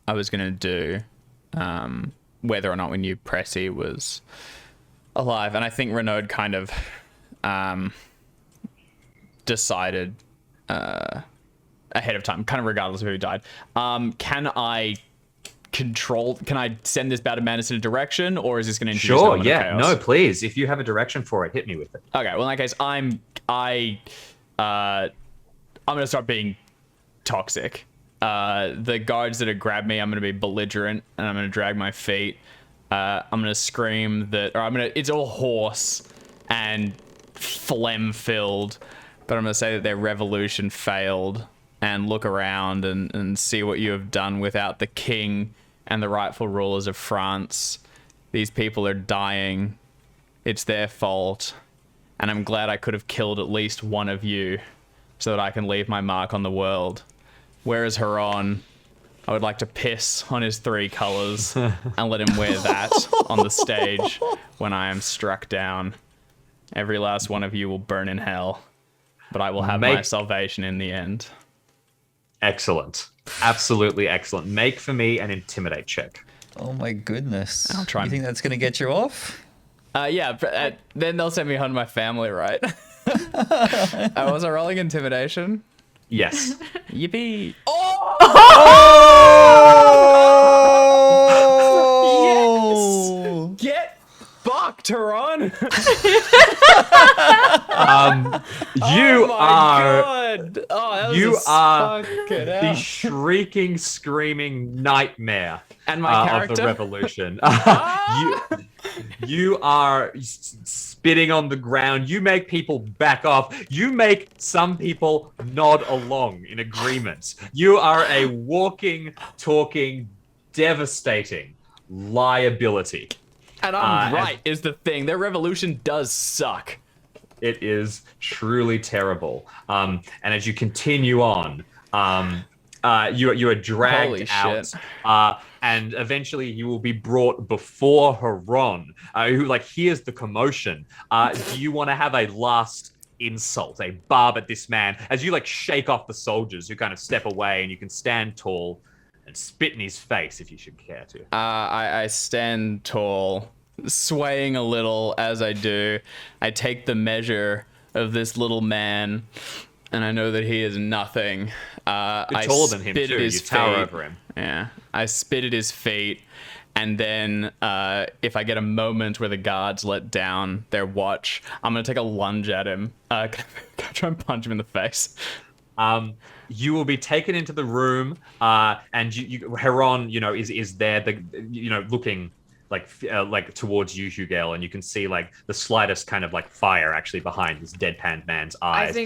I was gonna do, whether or not we knew Pressy was alive, and I think Renaud kind of decided ahead of time, kind of regardless of who died. Can I send this bout of madness in a direction, or is this going to introduce Sure, element of yeah. chaos? No, please. If you have a direction for it, hit me with it. Okay, well in that case, I'm gonna start being toxic. The guards that have grabbed me, I'm gonna be belligerent, and I'm gonna drag my feet. I'm gonna scream it's all hoarse and phlegm filled, but I'm gonna say that their revolution failed, and look around and see what you have done without the king and the rightful rulers of France. These people are dying. It's their fault. And I'm glad I could have killed at least one of you so that I can leave my mark on the world. Where is Huron? I would like to piss on his 3 colors and let him wear that on the stage when I am struck down. Every last one of you will burn in hell, but I will have my salvation in the end. Excellent. Absolutely excellent. Make for me an intimidate check. Oh my goodness. I'll try. You think that's gonna get you off? Yeah, then they'll send me home to my family, right? Was I rolling intimidation? Yes. Yippee! Oh! Yes! Get fucked, Huron! You are God. Oh, that was you are fucking the hell. shrieking, screaming nightmare And my of character? the revolution. You are spitting on the ground. You make people back off. You make some people nod along in agreement. You are a walking, talking, devastating liability. And I'm right, is the thing. Their revolution does suck. It is truly terrible. And as you continue on, you are dragged Holy out. shit. And eventually you will be brought before Huron, who hears the commotion. Do you want to have a last insult, a barb at this man, as you shake off the soldiers who kind of step away, and you can stand tall and spit in his face if you should care to. I stand tall, swaying a little as I do. I take the measure of this little man, and I know that he is nothing. You're taller than him too. You tower over him. Yeah, I spit at his feet, and then if I get a moment where the guards let down their watch, I'm gonna take a lunge at him. Can I try and punch him in the face? You will be taken into the room, and Heron, is there, looking towards you, Hugel, and you can see the slightest kind of fire actually behind this deadpan man's eyes.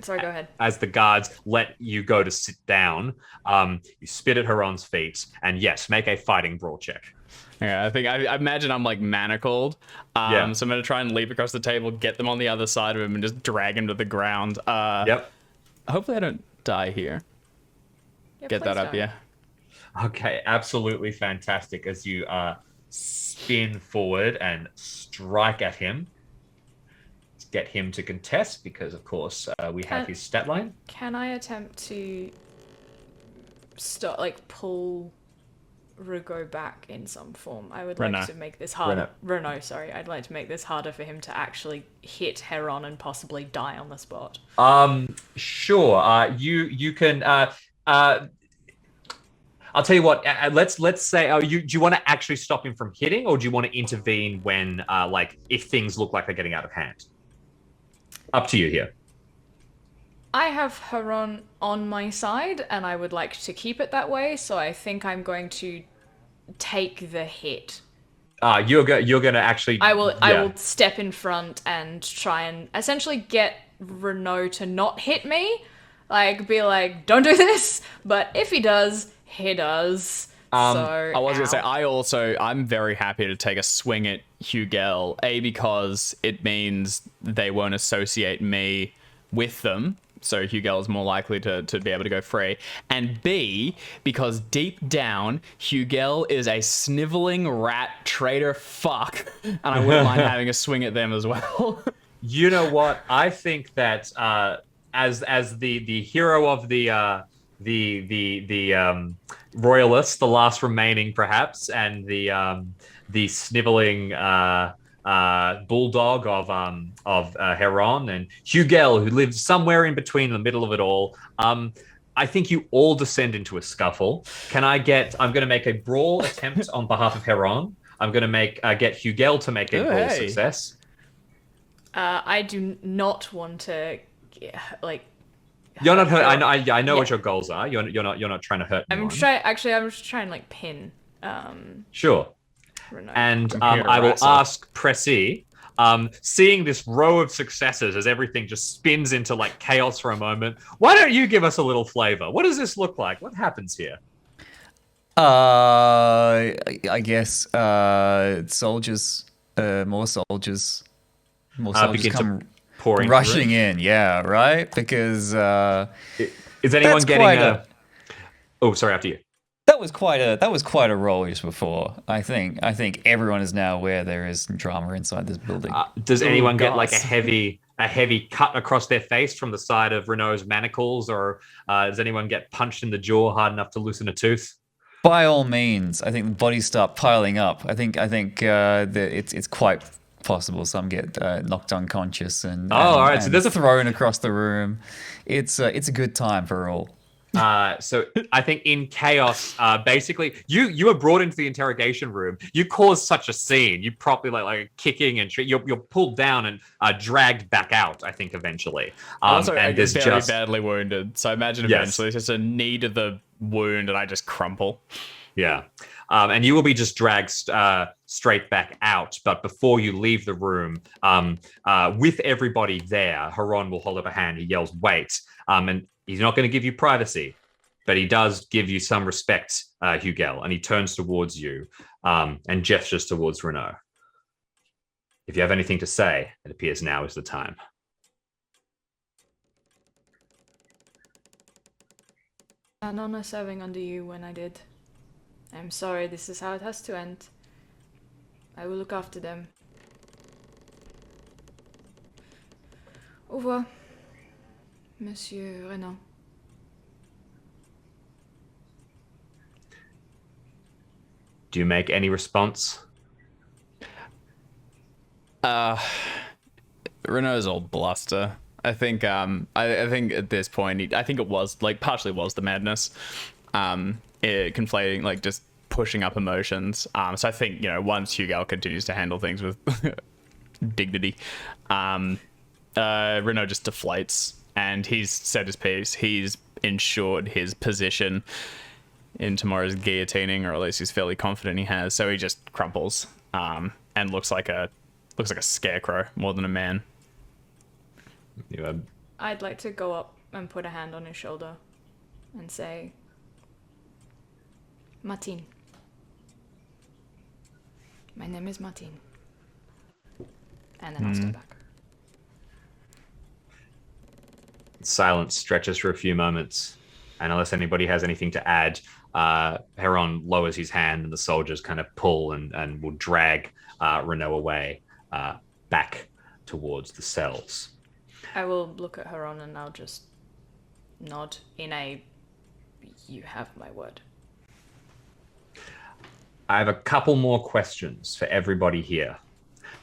Sorry, go ahead. As the guards let you go to sit down, you spit at Heron's feet, and yes, make a fighting brawl check. Yeah, I imagine I'm manacled. Yeah. So I'm gonna try and leap across the table, get them on the other side of him, and just drag him to the ground. Yep. Hopefully I don't die here. Yeah, Get that please up, don't. yeah. Okay, absolutely fantastic. As you spin forward and strike at him, get him to contest because, of course, we have his stat line. Can I attempt to pull Rugo back in some form. I would Renault. like to make this harder. Renault, sorry. I'd like to make this harder for him to actually hit Heron and possibly die on the spot. Sure. You can. I'll tell you what. Let's say. Do you want to actually stop him from hitting, or do you want to intervene when, like, if things look like they're getting out of hand? Up to you here. I have Heron on my side, and I would like to keep it that way. So I think I'm going to take the hit. You're gonna actually. I will step in front and try and essentially get Renault to not hit me. Like, be like, don't do this. But if he does, he does. I was going to say, I'm very happy to take a swing at Hugel, A, because it means they won't associate me with them, so Hugel is more likely to be able to go free, and B, because deep down, Hugel is a sniveling rat traitor fuck, and I wouldn't mind having a swing at them as well. You know what? I think that as the hero of the royalists, the last remaining perhaps, and the sniveling bulldog of Heron, and Hugel, who lives somewhere in between, in the middle of it all. I think you all descend into a scuffle. I'm going to make a brawl attempt on behalf of Heron. I'm going to get Hugel to make a brawl success. I do not want to, like. You're not hurt. I know what your goals are. You're not trying to hurt anyone. I'm just trying to, like, pin. Sure. Renault. And I will ask Pressy, seeing this row of successes as everything just spins into, like, chaos for a moment, why don't you give us a little flavor? What does this look like? What happens here? I guess soldiers, more soldiers come pouring rushing in. Yeah, right. Because is anyone getting Oh, sorry. After you. That was quite a roll just before. I think everyone is now aware there is some drama inside this building. Does anyone get, like, a heavy cut across their face from the side of Renault's manacles, or does anyone get punched in the jaw hard enough to loosen a tooth? By all means, I think the bodies start piling up. I think it's quite possible some get knocked unconscious and all right. So there's thrown across the room. It's a good time for all. So I think in chaos, basically, you were brought into the interrogation room. You caused such a scene. You properly like kicking and you're pulled down and dragged back out. I think eventually. Also, and there's very badly wounded. So imagine eventually it's just a knee to the wound, and I just crumple. Yeah. And you will be just dragged straight back out. But before you leave the room, with everybody there, Heron will hold up a hand. He yells, "Wait!" And he's not going to give you privacy, but he does give you some respect, Hugel. And he turns towards you and gestures towards Renault. If you have anything to say, it appears now is the time. An honor serving under you when I did. I'm sorry, this is how it has to end. I will look after them. Au revoir, Monsieur Renault. Do you make any response? Renault's all bluster. I think I think at this point I think it was like partially was the madness. Conflating, like, just pushing up emotions. So I think, once Hugel continues to handle things with dignity, Renault just deflates, and he's said his piece. He's ensured his position in tomorrow's guillotining, or at least he's fairly confident he has. So he just crumples and looks like a scarecrow more than a man. I'd like to go up and put a hand on his shoulder and say, Martin. My name is Martin. And then I'll step back. Silence stretches for a few moments, and unless anybody has anything to add, Heron lowers his hand, and the soldiers kind of pull and will drag Renault away back towards the cells. I will look at Heron and I'll just nod in a, you have my word. I have a couple more questions for everybody here.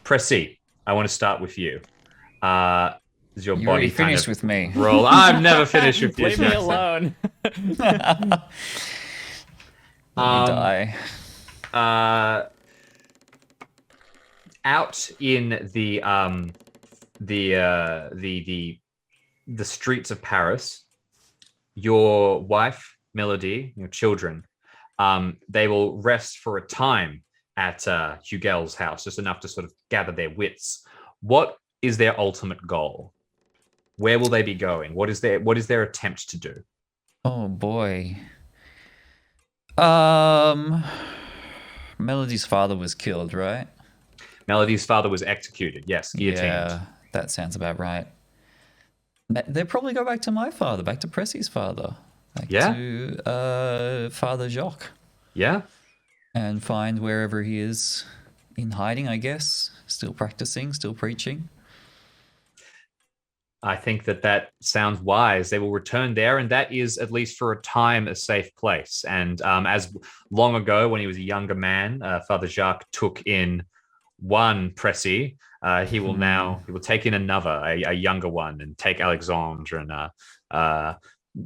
Pressy, I want to start with you. Is your You body already kind finished of with me. roll? I'm never finished with you, Leave me Jackson. alone. Let me die. Out in the streets of Paris, your wife, Melody, your children, they will rest for a time at Hugel's house, just enough to sort of gather their wits. What is their ultimate goal? Where will they be going? What is their attempt to do? Oh boy. Melody's father was killed, right? Melody's father was executed. Yes, guillotined. Yeah, that sounds about right. They'll probably go back to my father, back to Pressy's father, back to Father Jacques, Yeah. and find wherever he is in hiding, I guess. Still practicing, still preaching. I think that sounds wise. They will return there, and that is, at least for a time, a safe place. And as long ago, when he was a younger man, Father Jacques took in one Pressy. He will take in another, a younger one, and take Alexandre and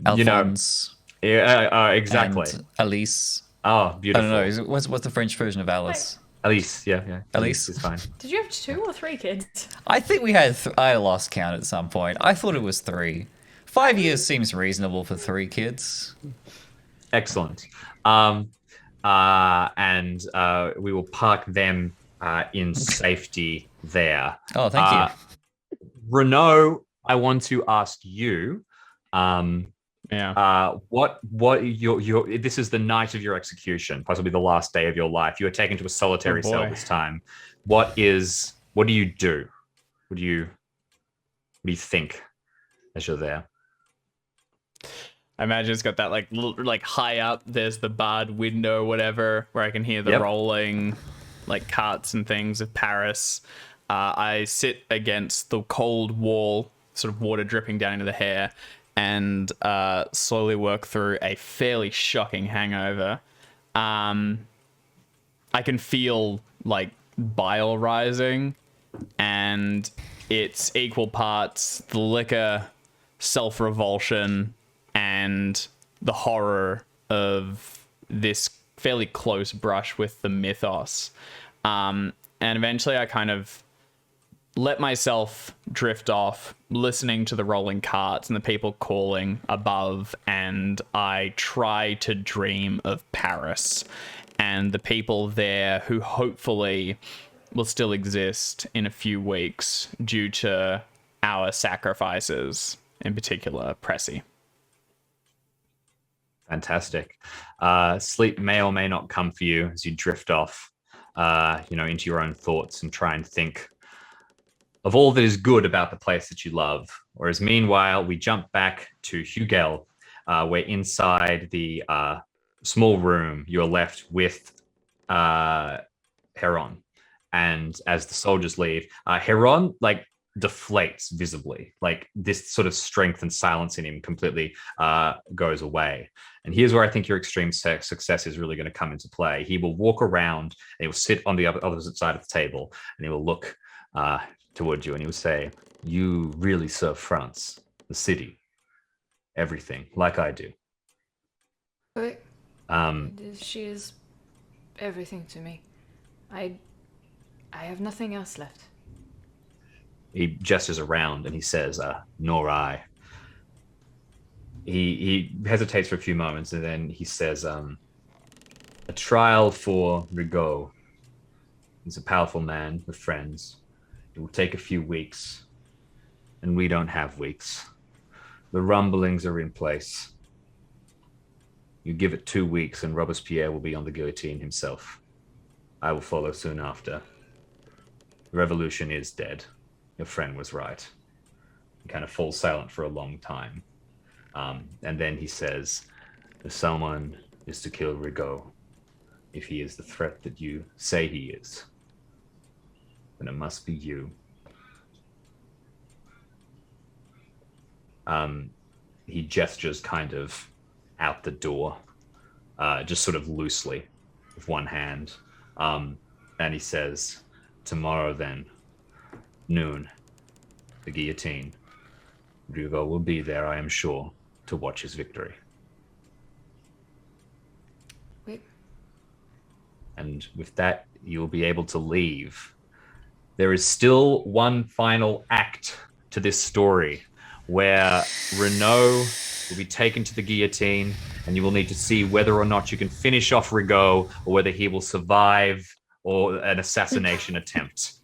Alphonse. Exactly. And Alice. Oh, I beautiful. don't know. What's the French version of Alice? Alice, yeah. Alice is fine. Did you have 2 or 3 kids? I think we had. I lost count at some point. I thought it was 3. 5 years seems reasonable for 3 kids. Excellent. And we will park them in safety there. Oh, thank you. Renaud, I want to ask you. Yeah. What your this is the night of your execution, possibly the last day of your life. You are taken to a solitary cell this time. What do you do? What do you think as you're there? I imagine it's got that like little, like high up. There's the barred window, or whatever, where I can hear the rolling, like carts and things of Paris. I sit against the cold wall, sort of water dripping down into the hair, and slowly work through a fairly shocking hangover. I can feel like bile rising, and it's equal parts the liquor, self-revulsion, and the horror of this fairly close brush with the mythos. And eventually I kind of let myself drift off, listening to the rolling carts and the people calling above, and I try to dream of Paris and the people there who hopefully will still exist in a few weeks due to our sacrifices, in particular Pressy. Fantastic. Sleep may or may not come for you as you drift off, into your own thoughts and try and think of all that is good about the place that you love. Whereas meanwhile, we jump back to Hugel, where inside the small room, you are left with Heron. And as the soldiers leave, Heron, deflates visibly. Like, this sort of strength and silence in him completely goes away. And here's where I think your extreme success is really going to come into play. He will walk around and he will sit on the opposite side of the table, and he will look towards you, and he will say, "You really serve France, the city, everything, like I do." But she is everything to me. I have nothing else left. He gestures around and he says, "Nor I." He hesitates for a few moments, and then he says, "A trial for Rigaud. He's a powerful man with friends. It will take a few weeks, and we don't have weeks. The rumblings are in place. You give it 2 weeks, and Robespierre will be on the guillotine himself. I will follow soon after. The revolution is dead. Your friend was right." He kind of falls silent for a long time. And then he says, "If someone is to kill Rigaud, if he is the threat that you say he is, then it must be you." He gestures kind of out the door, just sort of loosely. with one hand. And he says, tomorrow then, noon, the guillotine. Ryugo will be there, I am sure, to watch his victory. Wait. And with that, you'll be able to leave. There is still one final act to this story where Renault will be taken to the guillotine, and you will need to see whether or not you can finish off Rigaud or whether he will survive or an assassination attempt.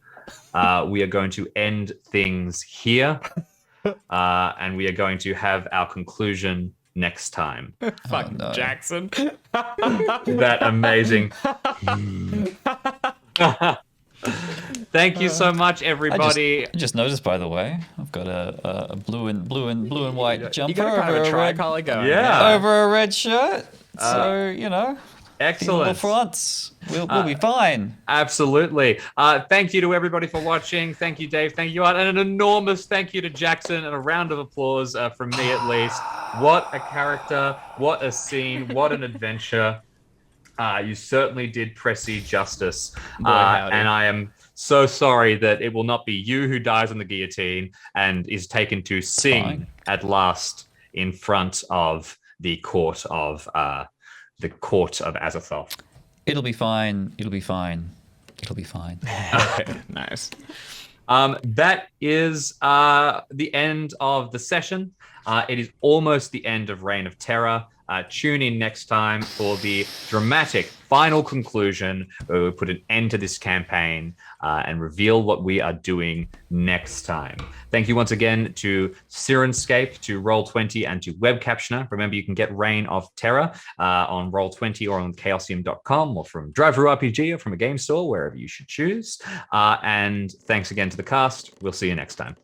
We are going to end things here, and we are going to have our conclusion next time. Fuck no. Jackson. That amazing. Thank you so much, everybody. I just noticed, by the way, I've got a blue and white jumper You got kind of a tricolor going. Yeah. over a red shirt. So Excellent. France. We'll be fine. Absolutely. Thank you to everybody for watching. Thank you, Dave. Thank you, Art. And an enormous thank you to Jackson, and a round of applause from me at least. What a character. What a scene. What an adventure. You certainly did Pressy justice. And I am so sorry that it will not be you who dies on the guillotine and is taken to sing at last in front of the court of Azathoth. It'll be fine. It'll be fine. It'll be fine. Nice. That is the end of the session. It is almost the end of Reign of Terror. Tune in next time for the dramatic final conclusion where we put an end to this campaign and reveal what we are doing next time. Thank you once again to Sirenscape, to Roll20, and to Web Captioner. Remember, you can get Reign of Terror on Roll20 or on Chaosium.com or from Drive-Thru RPG or from a game store, wherever you should choose. And thanks again to the cast. We'll see you next time.